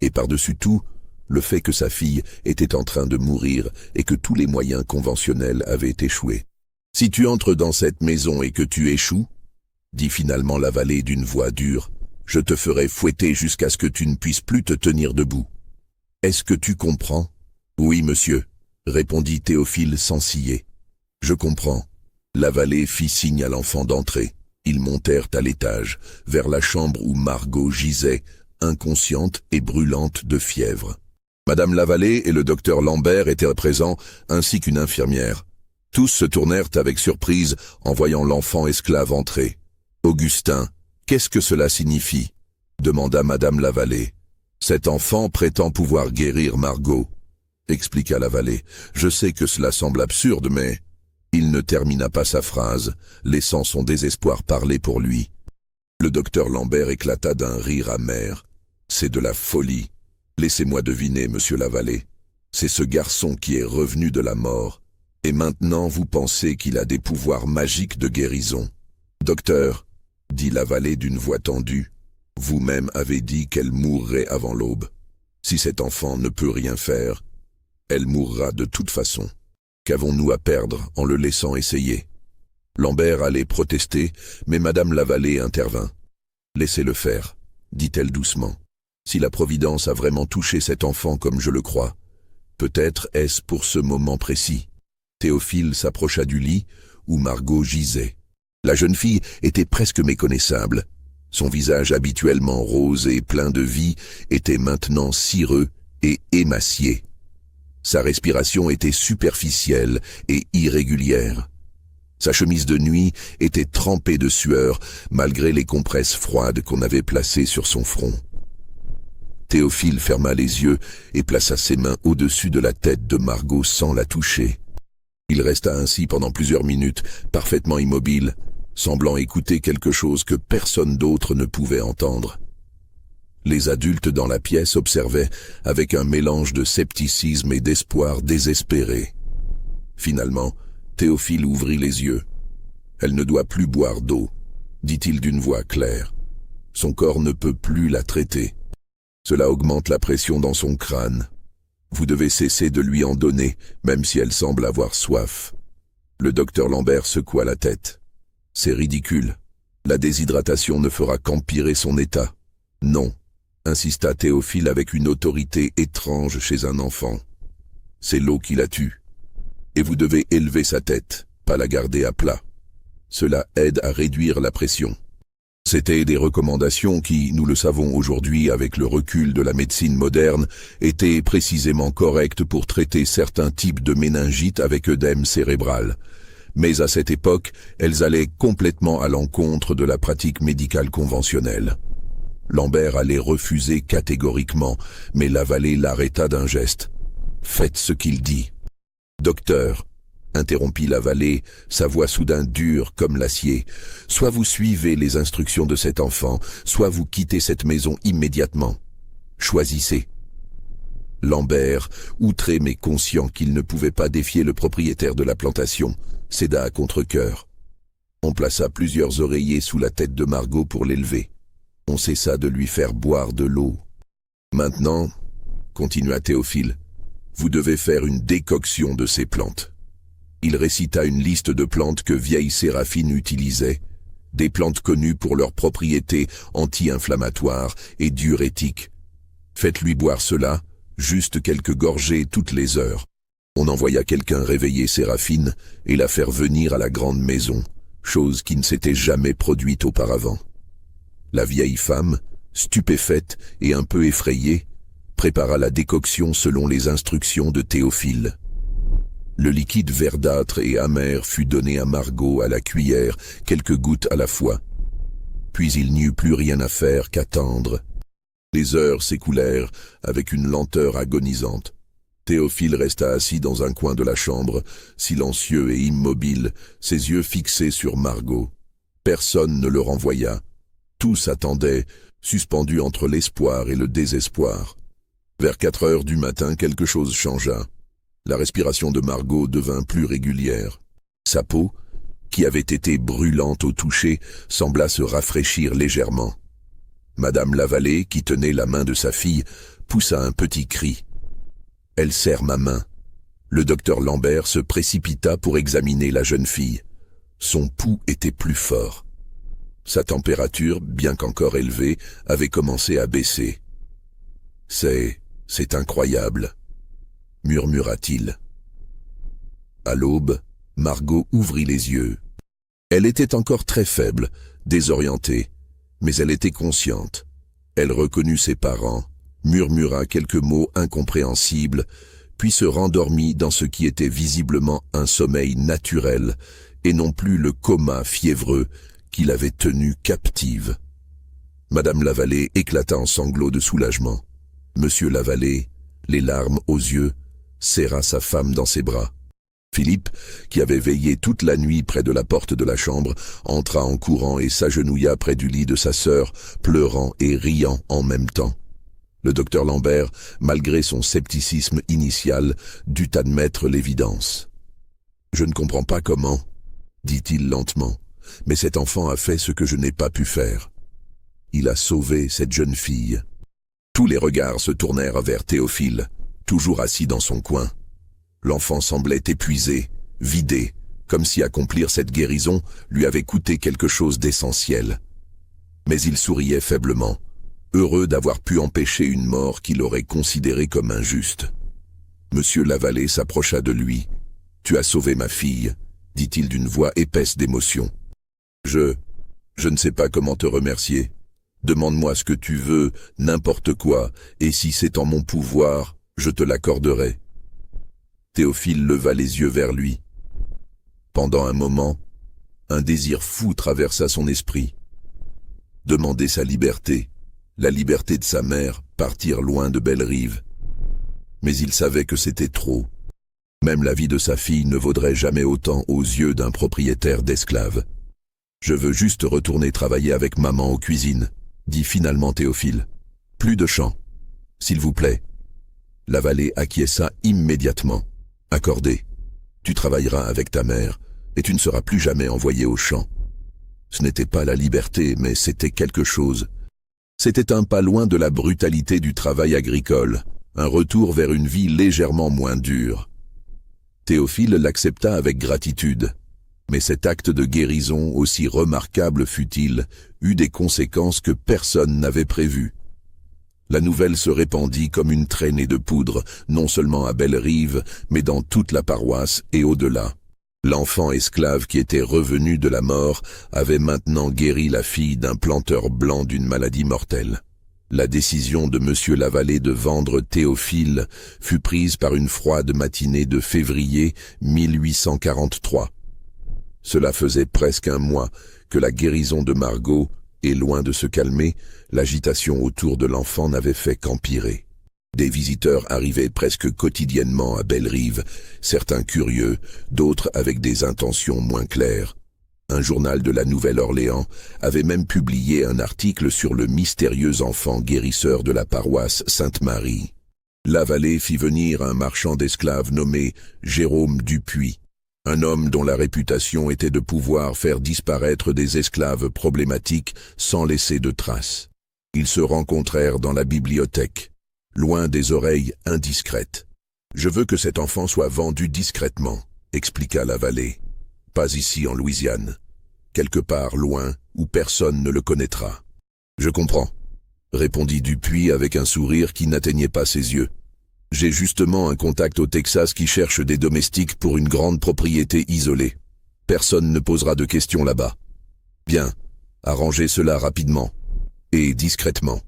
Et par-dessus tout, le fait que sa fille était en train de mourir et que tous les moyens conventionnels avaient échoué. « Si tu entres dans cette maison et que tu échoues, dit finalement Lavallée d'une voix dure, je te ferai fouetter jusqu'à ce que tu ne puisses plus te tenir debout. Est-ce que tu comprends? » « Oui, monsieur, » répondit Théophile sans ciller. « Je comprends. » Lavallée fit signe à l'enfant d'entrer. Ils montèrent à l'étage, vers la chambre où Margot gisait, inconsciente et brûlante de fièvre. Madame Lavallée et le docteur Lambert étaient présents, ainsi qu'une infirmière. Tous se tournèrent avec surprise en voyant l'enfant esclave entrer. « Augustin, qu'est-ce que cela signifie ?» demanda Madame Lavallée. « Cet enfant prétend pouvoir guérir Margot, » expliqua Lavallée. « Je sais que cela semble absurde, mais... » Il ne termina pas sa phrase, laissant son désespoir parler pour lui. Le docteur Lambert éclata d'un rire amer. « C'est de la folie. Laissez-moi deviner, monsieur Lavallée. C'est ce garçon qui est revenu de la mort. Et maintenant vous pensez qu'il a des pouvoirs magiques de guérison. Docteur, dit Lavallée d'une voix tendue, vous-même avez dit qu'elle mourrait avant l'aube. Si cet enfant ne peut rien faire, elle mourra de toute façon. Qu'avons-nous à perdre en le laissant essayer? » Lambert allait protester, mais Madame Lavallée intervint. « Laissez-le faire, dit-elle doucement. Si la Providence a vraiment touché cet enfant comme je le crois, peut-être est-ce pour ce moment précis. » Théophile s'approcha du lit où Margot gisait. La jeune fille était presque méconnaissable. Son visage habituellement rose et plein de vie était maintenant cireux et émacié. Sa respiration était superficielle et irrégulière. Sa chemise de nuit était trempée de sueur malgré les compresses froides qu'on avait placées sur son front. Théophile ferma les yeux et plaça ses mains au-dessus de la tête de Margot sans la toucher. Il resta ainsi pendant plusieurs minutes, parfaitement immobile, semblant écouter quelque chose que personne d'autre ne pouvait entendre. Les adultes dans la pièce observaient avec un mélange de scepticisme et d'espoir désespéré. Finalement, Théophile ouvrit les yeux. « Elle ne doit plus boire d'eau », dit-il d'une voix claire. Son corps ne peut plus la traiter. Cela augmente la pression dans son crâne. Vous devez cesser de lui en donner, même si elle semble avoir soif. Le docteur Lambert secoua la tête. C'est ridicule. La déshydratation ne fera qu'empirer son état. Non, insista Théophile avec une autorité étrange chez un enfant. C'est l'eau qui la tue. Et vous devez élever sa tête, pas la garder à plat. Cela aide à réduire la pression. C'étaient des recommandations qui, nous le savons aujourd'hui avec le recul de la médecine moderne, étaient précisément correctes pour traiter certains types de méningite avec œdème cérébral. Mais à cette époque, elles allaient complètement à l'encontre de la pratique médicale conventionnelle. Lambert allait refuser catégoriquement, mais Lavallée l'arrêta d'un geste. « Faites ce qu'il dit. »« Docteur, » interrompit Lavallée, sa voix soudain dure comme l'acier, « soit vous suivez les instructions de cet enfant, soit vous quittez cette maison immédiatement. Choisissez. » Lambert, outré mais conscient qu'il ne pouvait pas défier le propriétaire de la plantation, céda à contre-cœur. On plaça plusieurs oreillers sous la tête de Margot pour l'élever. On cessa de lui faire boire de l'eau. « Maintenant, » continua Théophile, « vous devez faire une décoction de ces plantes. » Il récita une liste de plantes que vieille Séraphine utilisait, des plantes connues pour leurs propriétés anti-inflammatoires et diurétiques. Faites-lui boire cela, juste quelques gorgées toutes les heures. On envoya quelqu'un réveiller Séraphine et la faire venir à la grande maison, chose qui ne s'était jamais produite auparavant. La vieille femme, stupéfaite et un peu effrayée, prépara la décoction selon les instructions de Théophile. Le liquide verdâtre et amer fut donné à Margot à la cuillère, quelques gouttes à la fois. Puis il n'y eut plus rien à faire qu'attendre. Les heures s'écoulèrent avec une lenteur agonisante. Théophile resta assis dans un coin de la chambre, silencieux et immobile, ses yeux fixés sur Margot. Personne ne le renvoya. Tous attendaient, suspendus entre l'espoir et le désespoir. Vers 4 heures du matin, quelque chose changea. La respiration de Margot devint plus régulière. Sa peau, qui avait été brûlante au toucher, sembla se rafraîchir légèrement. Madame Lavallée, qui tenait la main de sa fille, poussa un petit cri. « Elle serre ma main. » Le docteur Lambert se précipita pour examiner la jeune fille. Son pouls était plus fort. Sa température, bien qu'encore élevée, avait commencé à baisser. « C'est incroyable », murmura-t-il. À l'aube, Margot ouvrit les yeux. Elle était encore très faible, désorientée, mais elle était consciente. Elle reconnut ses parents, murmura quelques mots incompréhensibles, puis se rendormit dans ce qui était visiblement un sommeil naturel, et non plus le coma fiévreux qui l'avait tenue captive. Madame Lavallée éclata en sanglots de soulagement. Monsieur Lavallée, les larmes aux yeux, serra sa femme dans ses bras. Philippe, qui avait veillé toute la nuit près de la porte de la chambre, entra en courant et s'agenouilla près du lit de sa sœur, pleurant et riant en même temps. Le docteur Lambert, malgré son scepticisme initial, dut admettre l'évidence. « Je ne comprends pas comment, » dit-il lentement, « mais cet enfant a fait ce que je n'ai pas pu faire. Il a sauvé cette jeune fille. » Tous les regards se tournèrent vers Théophile, toujours assis dans son coin. L'enfant semblait épuisé, vidé, comme si accomplir cette guérison lui avait coûté quelque chose d'essentiel. Mais il souriait faiblement, heureux d'avoir pu empêcher une mort qu'il aurait considérée comme injuste. Monsieur Lavallée s'approcha de lui. « Tu as sauvé ma fille », dit-il d'une voix épaisse d'émotion. « Je ne sais pas comment te remercier. Demande-moi ce que tu veux, n'importe quoi, et si c'est en mon pouvoir, je te l'accorderai. » Théophile leva les yeux vers lui. Pendant un moment, un désir fou traversa son esprit. Demander sa liberté, la liberté de sa mère, partir loin de Belle-Rive. Mais il savait que c'était trop. Même la vie de sa fille ne vaudrait jamais autant aux yeux d'un propriétaire d'esclaves. « Je veux juste retourner travailler avec maman aux cuisines, » dit finalement Théophile. « Plus de chant. S'il vous plaît. Lavallée acquiesça immédiatement. Accordé. Tu travailleras avec ta mère, et tu ne seras plus jamais envoyé au champ. Ce n'était pas la liberté, mais c'était quelque chose. C'était un pas loin de la brutalité du travail agricole, un retour vers une vie légèrement moins dure. Théophile l'accepta avec gratitude, mais cet acte de guérison, aussi remarquable fut-il, eut des conséquences que personne n'avait prévues. La nouvelle se répandit comme une traînée de poudre, non seulement à Bellerive, mais dans toute la paroisse et au-delà. L'enfant esclave qui était revenu de la mort avait maintenant guéri la fille d'un planteur blanc d'une maladie mortelle. La décision de M. Lavallée de vendre Théophile fut prise par une froide matinée de février 1843. Cela faisait presque un mois que la guérison de Margot, et loin de se calmer, l'agitation autour de l'enfant n'avait fait qu'empirer. Des visiteurs arrivaient presque quotidiennement à Bellerive, certains curieux, d'autres avec des intentions moins claires. Un journal de la Nouvelle-Orléans avait même publié un article sur le mystérieux enfant guérisseur de la paroisse Sainte-Marie. Lavallée fit venir un marchand d'esclaves nommé Jérôme Dupuis, un homme dont la réputation était de pouvoir faire disparaître des esclaves problématiques sans laisser de traces. Ils se rencontrèrent dans la bibliothèque, loin des oreilles indiscrètes. « Je veux que cet enfant soit vendu discrètement », expliqua Lavallée. « Pas ici en Louisiane, quelque part loin où personne ne le connaîtra. »« Je comprends », répondit Dupuis avec un sourire qui n'atteignait pas ses yeux. « J'ai justement un contact au Texas qui cherche des domestiques pour une grande propriété isolée. Personne ne posera de questions là-bas. Bien, arrangez cela rapidement et discrètement. »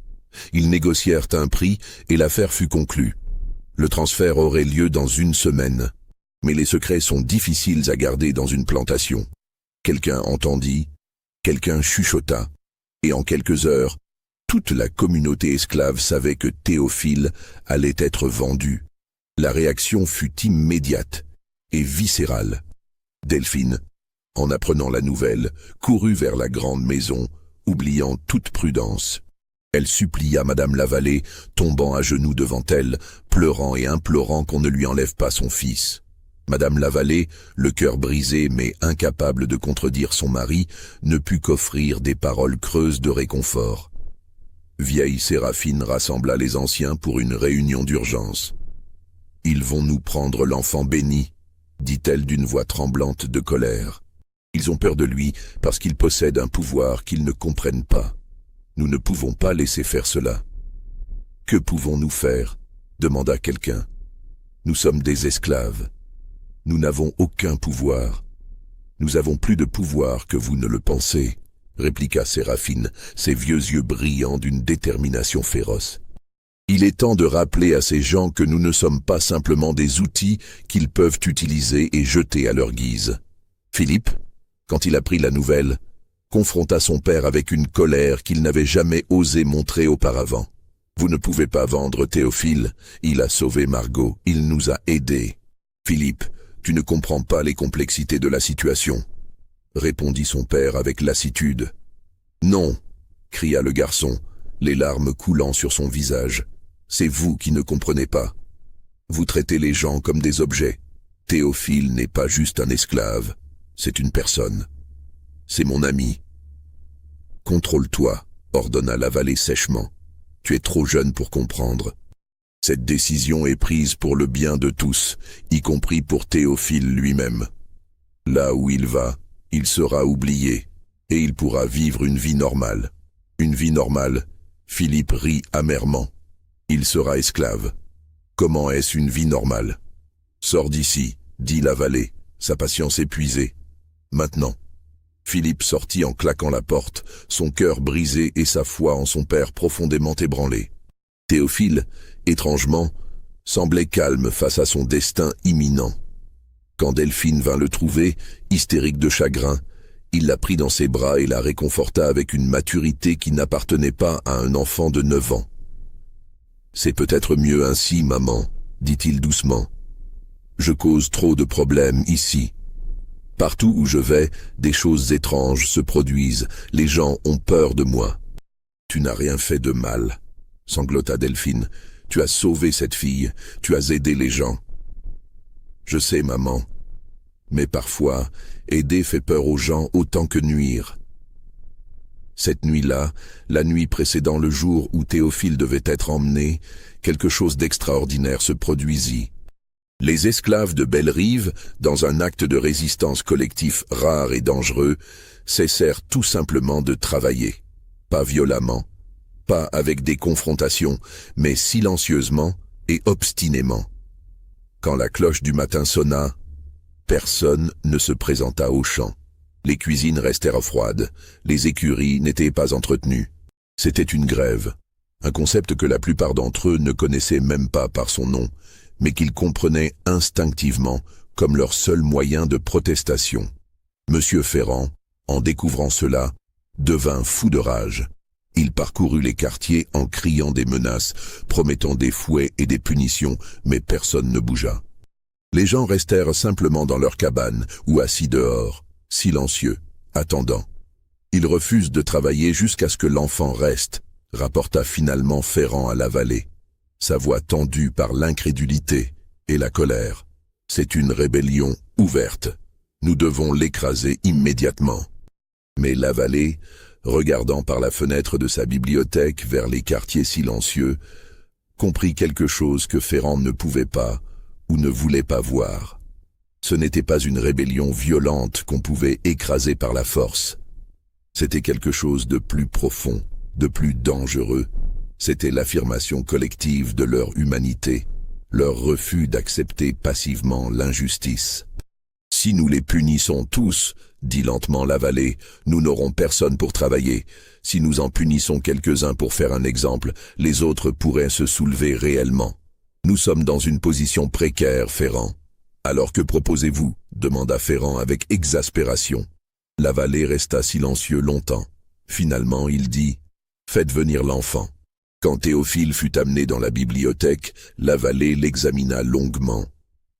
Ils négocièrent un prix et l'affaire fut conclue. Le transfert aurait lieu dans une semaine. Mais les secrets sont difficiles à garder dans une plantation. Quelqu'un entendit, quelqu'un chuchota, et en quelques heures, toute la communauté esclave savait que Théophile allait être vendu. La réaction fut immédiate et viscérale. Delphine, en apprenant la nouvelle, courut vers la grande maison, oubliant toute prudence. Elle supplia Madame Lavallée, tombant à genoux devant elle, pleurant et implorant qu'on ne lui enlève pas son fils. Madame Lavallée, le cœur brisé mais incapable de contredire son mari, ne put qu'offrir des paroles creuses de réconfort. Vieille Séraphine rassembla les anciens pour une réunion d'urgence. « Ils vont nous prendre l'enfant béni », dit-elle d'une voix tremblante de colère. « Ils ont peur de lui parce qu'il possède un pouvoir qu'ils ne comprennent pas. Nous ne pouvons pas laisser faire cela. »« Que pouvons-nous faire ?» demanda quelqu'un. « Nous sommes des esclaves. Nous n'avons aucun pouvoir. »« Nous avons plus de pouvoir que vous ne le pensez, » répliqua Séraphine, ses vieux yeux brillants d'une détermination féroce. « Il est temps de rappeler à ces gens que nous ne sommes pas simplement des outils qu'ils peuvent utiliser et jeter à leur guise. » Philippe, quand il apprit la nouvelle, confronta son père avec une colère qu'il n'avait jamais osé montrer auparavant. « Vous ne pouvez pas vendre Théophile, il a sauvé Margot, il nous a aidés. »« Philippe, tu ne comprends pas les complexités de la situation, » répondit son père avec lassitude. « Non, » cria le garçon, les larmes coulant sur son visage. « C'est vous qui ne comprenez pas. Vous traitez les gens comme des objets. Théophile n'est pas juste un esclave, c'est une personne. C'est mon ami. »« Contrôle-toi, » ordonna Lavallée sèchement. « Tu es trop jeune pour comprendre. Cette décision est prise pour le bien de tous, y compris pour Théophile lui-même. Là où il va, il sera oublié, et il pourra vivre une vie normale. Une vie normale, Philippe rit amèrement. Il sera esclave. Comment est-ce une vie normale? Sors d'ici, dit Lavallée, sa patience épuisée. Maintenant. Philippe sortit en claquant la porte, son cœur brisé et sa foi en son père profondément ébranlée. Théophile, étrangement, semblait calme face à son destin imminent. Quand Delphine vint le trouver, hystérique de chagrin, il la prit dans ses bras et la réconforta avec une maturité qui n'appartenait pas à un enfant de 9 ans. « C'est peut-être mieux ainsi, maman, » dit-il doucement. « Je cause trop de problèmes ici. Partout où je vais, des choses étranges se produisent, les gens ont peur de moi. Tu n'as rien fait de mal. sanglota Delphine. Tu as sauvé cette fille, tu as aidé les gens. Je sais, maman. Mais parfois, aider fait peur aux gens autant que nuire. Cette nuit-là, la nuit précédant le jour où Théophile devait être emmené, quelque chose d'extraordinaire se produisit. Les esclaves de Bellerive, dans un acte de résistance collectif rare et dangereux, cessèrent tout simplement de travailler. Pas violemment, pas avec des confrontations, mais silencieusement et obstinément. Quand la cloche du matin sonna, personne ne se présenta au champ. Les cuisines restèrent froides, les écuries n'étaient pas entretenues. C'était une grève, un concept que la plupart d'entre eux ne connaissaient même pas par son nom, mais qu'ils comprenaient instinctivement comme leur seul moyen de protestation. Monsieur Ferrand, en découvrant cela, devint fou de rage. Il parcourut les quartiers en criant des menaces, promettant des fouets et des punitions, mais personne ne bougea. Les gens restèrent simplement dans leurs cabanes ou assis dehors, silencieux, attendant. Ils refusent de travailler jusqu'à ce que l'enfant reste, rapporta finalement Ferrand à la vallée, sa voix tendue par l'incrédulité et la colère. C'est une rébellion ouverte. Nous devons l'écraser immédiatement. Mais la vallée, regardant par la fenêtre de sa bibliothèque vers les quartiers silencieux, comprit quelque chose que Ferrand ne pouvait pas ou ne voulait pas voir. Ce n'était pas une rébellion violente qu'on pouvait écraser par la force. C'était quelque chose de plus profond, de plus dangereux. C'était l'affirmation collective de leur humanité, leur refus d'accepter passivement l'injustice. Si nous les punissons tous, dit lentement la vallée, nous n'aurons personne pour travailler. Si nous en punissons quelques-uns pour faire un exemple, les autres pourraient se soulever réellement. Nous sommes dans une position précaire, Ferrand. Alors que proposez-vous? Demanda Ferrand avec exaspération. La vallée resta silencieux longtemps. Finalement, il dit « Faites venir l'enfant ». Quand Théophile fut amené dans la bibliothèque, la vallée l'examina longuement.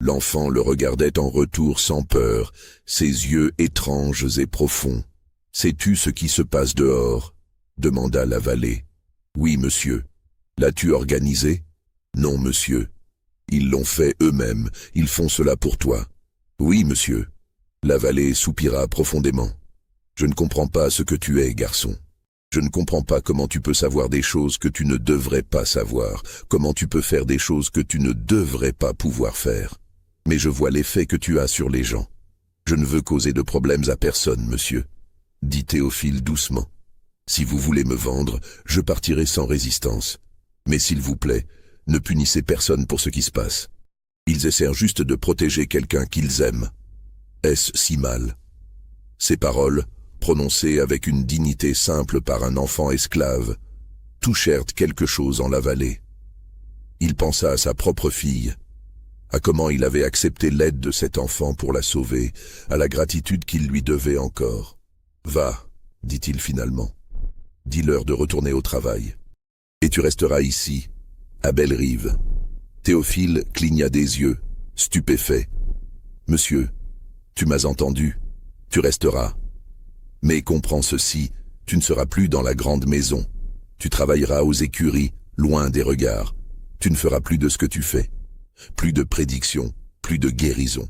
L'enfant le regardait en retour sans peur, ses yeux étranges et profonds. « Sais-tu ce qui se passe dehors » demanda la vallée. « Oui, monsieur. L'as-tu organisé » ? « Non, monsieur. Ils l'ont fait eux-mêmes, ils font cela pour toi. »« Oui, monsieur. » La vallée soupira profondément. « Je ne comprends pas ce que tu es, garçon. Je ne comprends pas comment tu peux savoir des choses que tu ne devrais pas savoir, comment tu peux faire des choses que tu ne devrais pas pouvoir faire. Mais je vois l'effet que tu as sur les gens. Je ne veux causer de problèmes à personne, monsieur, » dit Théophile doucement. « Si vous voulez me vendre, je partirai sans résistance. Mais s'il vous plaît, ne punissez personne pour ce qui se passe. Ils essaient juste de protéger quelqu'un qu'ils aiment. Est-ce si mal ?» Ces paroles, prononcées avec une dignité simple par un enfant esclave, touchèrent quelque chose en la vallée. Il pensa à sa propre fille, à comment il avait accepté l'aide de cet enfant pour la sauver, à la gratitude qu'il lui devait encore. « Va, dit-il finalement. Dis-leur de retourner au travail. Et tu resteras ici, à Bellerive. » Théophile cligna des yeux, stupéfait. « Monsieur, tu m'as entendu, tu resteras. Mais comprends ceci, tu ne seras plus dans la grande maison. Tu travailleras aux écuries, loin des regards. Tu ne feras plus de ce que tu fais. Plus de prédiction, plus de guérison.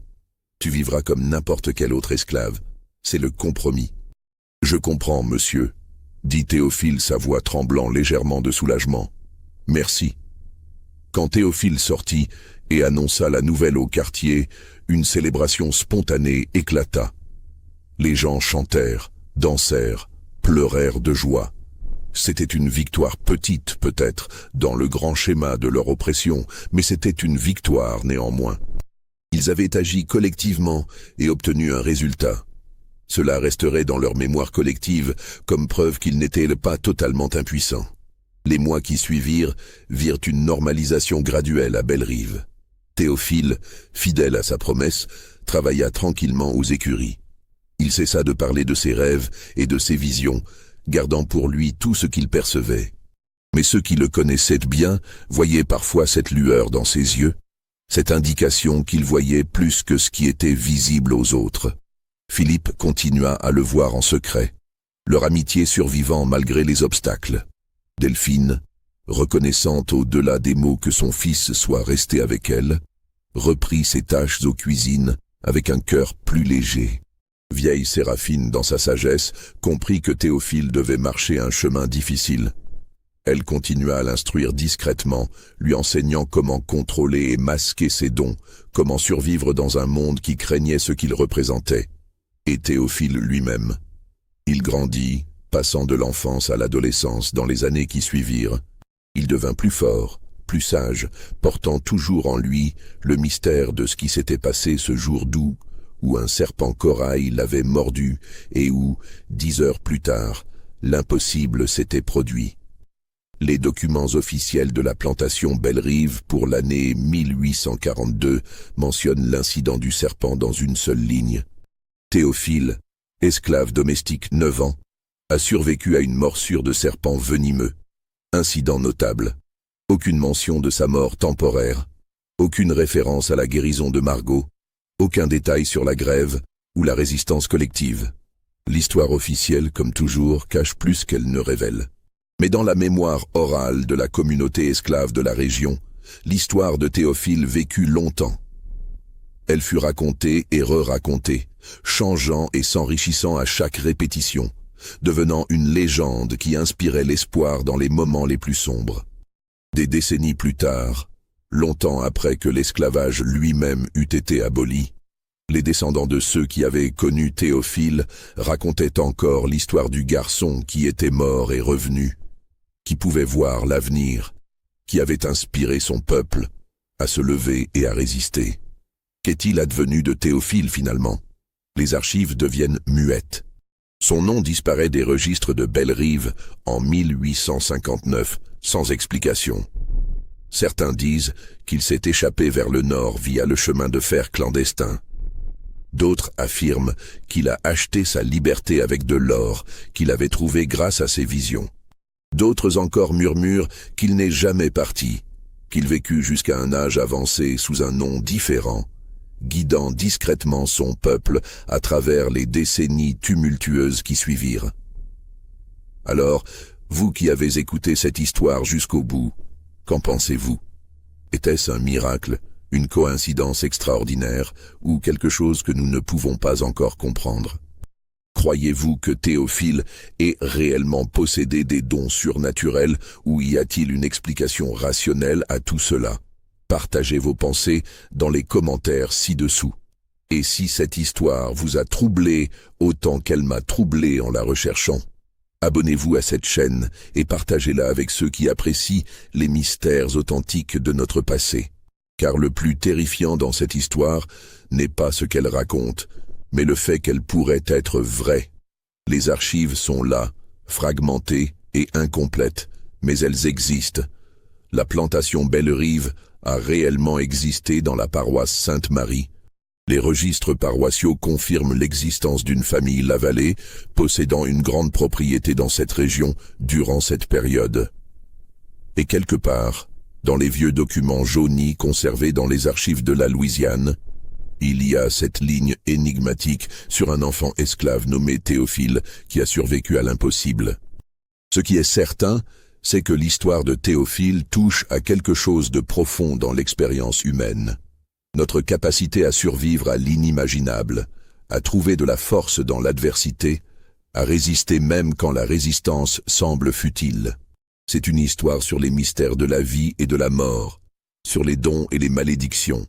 Tu vivras comme n'importe quel autre esclave. C'est le compromis. »« Je comprends, monsieur, » dit Théophile, sa voix tremblant légèrement de soulagement. « Merci. » Quand Théophile sortit et annonça la nouvelle au quartier, une célébration spontanée éclata. Les gens chantèrent, dansèrent, pleurèrent de joie. C'était une victoire petite, peut-être, dans le grand schéma de leur oppression, mais c'était une victoire néanmoins. Ils avaient agi collectivement et obtenu un résultat. Cela resterait dans leur mémoire collective comme preuve qu'ils n'étaient pas totalement impuissants. Les mois qui suivirent virent une normalisation graduelle à Bellerive. Théophile, fidèle à sa promesse, travailla tranquillement aux écuries. Il cessa de parler de ses rêves et de ses visions, gardant pour lui tout ce qu'il percevait. Mais ceux qui le connaissaient bien voyaient parfois cette lueur dans ses yeux, cette indication qu'il voyait plus que ce qui était visible aux autres. Philippe continua à le voir en secret, leur amitié survivant malgré les obstacles. Delphine, reconnaissant au-delà des mots que son fils soit resté avec elle, reprit ses tâches aux cuisines avec un cœur plus léger. Vieille Séraphine, dans sa sagesse, comprit que Théophile devait marcher un chemin difficile. Elle continua à l'instruire discrètement, lui enseignant comment contrôler et masquer ses dons, comment survivre dans un monde qui craignait ce qu'il représentait. Et Théophile lui-même. Il grandit, passant de l'enfance à l'adolescence dans les années qui suivirent. Il devint plus fort, plus sage, portant toujours en lui le mystère de ce qui s'était passé ce jour doux, où un serpent corail l'avait mordu et où, 10 heures plus tard, l'impossible s'était produit. Les documents officiels de la plantation Belle-Rive pour l'année 1842 mentionnent l'incident du serpent dans une seule ligne. Théophile, esclave domestique 9 ans, a survécu à une morsure de serpent venimeux. Incident notable. Aucune mention de sa mort temporaire, aucune référence à la guérison de Margot, aucun détail sur la grève ou la résistance collective. L'histoire officielle, comme toujours, cache plus qu'elle ne révèle. Mais dans la mémoire orale de la communauté esclave de la région, l'histoire de Théophile vécut longtemps. Elle fut racontée et re-racontée, changeant et s'enrichissant à chaque répétition, devenant une légende qui inspirait l'espoir dans les moments les plus sombres. Des décennies plus tard, longtemps après que l'esclavage lui-même eût été aboli, les descendants de ceux qui avaient connu Théophile racontaient encore l'histoire du garçon qui était mort et revenu, qui pouvait voir l'avenir, qui avait inspiré son peuple à se lever et à résister. Qu'est-il advenu de Théophile finalement? Les archives deviennent muettes. Son nom disparaît des registres de Belle-Rive en 1859, sans explication. Certains disent qu'il s'est échappé vers le nord via le chemin de fer clandestin. D'autres affirment qu'il a acheté sa liberté avec de l'or qu'il avait trouvé grâce à ses visions. D'autres encore murmurent qu'il n'est jamais parti, qu'il vécut jusqu'à un âge avancé sous un nom différent, guidant discrètement son peuple à travers les décennies tumultueuses qui suivirent. Alors, vous qui avez écouté cette histoire jusqu'au bout, qu'en pensez-vous? Était-ce un miracle, une coïncidence extraordinaire ou quelque chose que nous ne pouvons pas encore comprendre? Croyez-vous que Théophile ait réellement possédé des dons surnaturels ou y a-t-il une explication rationnelle à tout cela? Partagez vos pensées dans les commentaires ci-dessous. Et si cette histoire vous a troublé autant qu'elle m'a troublé en la recherchant, abonnez-vous à cette chaîne et partagez-la avec ceux qui apprécient les mystères authentiques de notre passé. Car le plus terrifiant dans cette histoire n'est pas ce qu'elle raconte, mais le fait qu'elle pourrait être vraie. Les archives sont là, fragmentées et incomplètes, mais elles existent. La plantation Belle-Rive a réellement existé dans la paroisse Sainte-Marie. Les registres paroissiaux confirment l'existence d'une famille Lavallée possédant une grande propriété dans cette région durant cette période. Et quelque part, dans les vieux documents jaunis conservés dans les archives de la Louisiane, il y a cette ligne énigmatique sur un enfant esclave nommé Théophile qui a survécu à l'impossible. Ce qui est certain, c'est que l'histoire de Théophile touche à quelque chose de profond dans l'expérience humaine. Notre capacité à survivre à l'inimaginable, à trouver de la force dans l'adversité, à résister même quand la résistance semble futile. C'est une histoire sur les mystères de la vie et de la mort, sur les dons et les malédictions,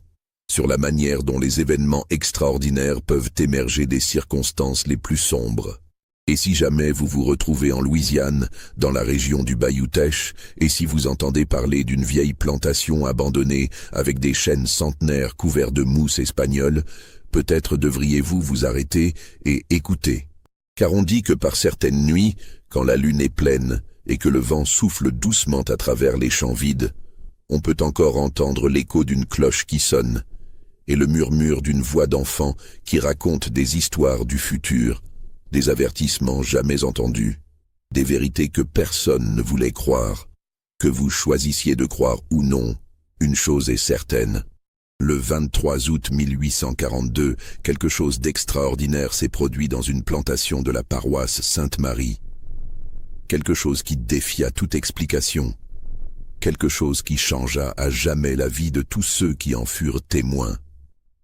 sur la manière dont les événements extraordinaires peuvent émerger des circonstances les plus sombres. Et si jamais vous vous retrouvez en Louisiane, dans la région du Bayou Teche, et si vous entendez parler d'une vieille plantation abandonnée avec des chênes centenaires couverts de mousse espagnole, peut-être devriez-vous vous arrêter et écouter. Car on dit que par certaines nuits, quand la lune est pleine et que le vent souffle doucement à travers les champs vides, on peut encore entendre l'écho d'une cloche qui sonne et le murmure d'une voix d'enfant qui raconte des histoires du futur, des avertissements jamais entendus, des vérités que personne ne voulait croire. Que vous choisissiez de croire ou non, une chose est certaine. Le 23 août 1842, quelque chose d'extraordinaire s'est produit dans une plantation de la paroisse Sainte-Marie. Quelque chose qui défia toute explication. quelque chose qui changea à jamais la vie de tous ceux qui en furent témoins,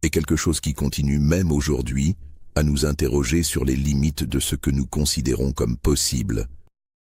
et quelque chose qui continue même aujourd'hui à nous interroger sur les limites de ce que nous considérons comme possible.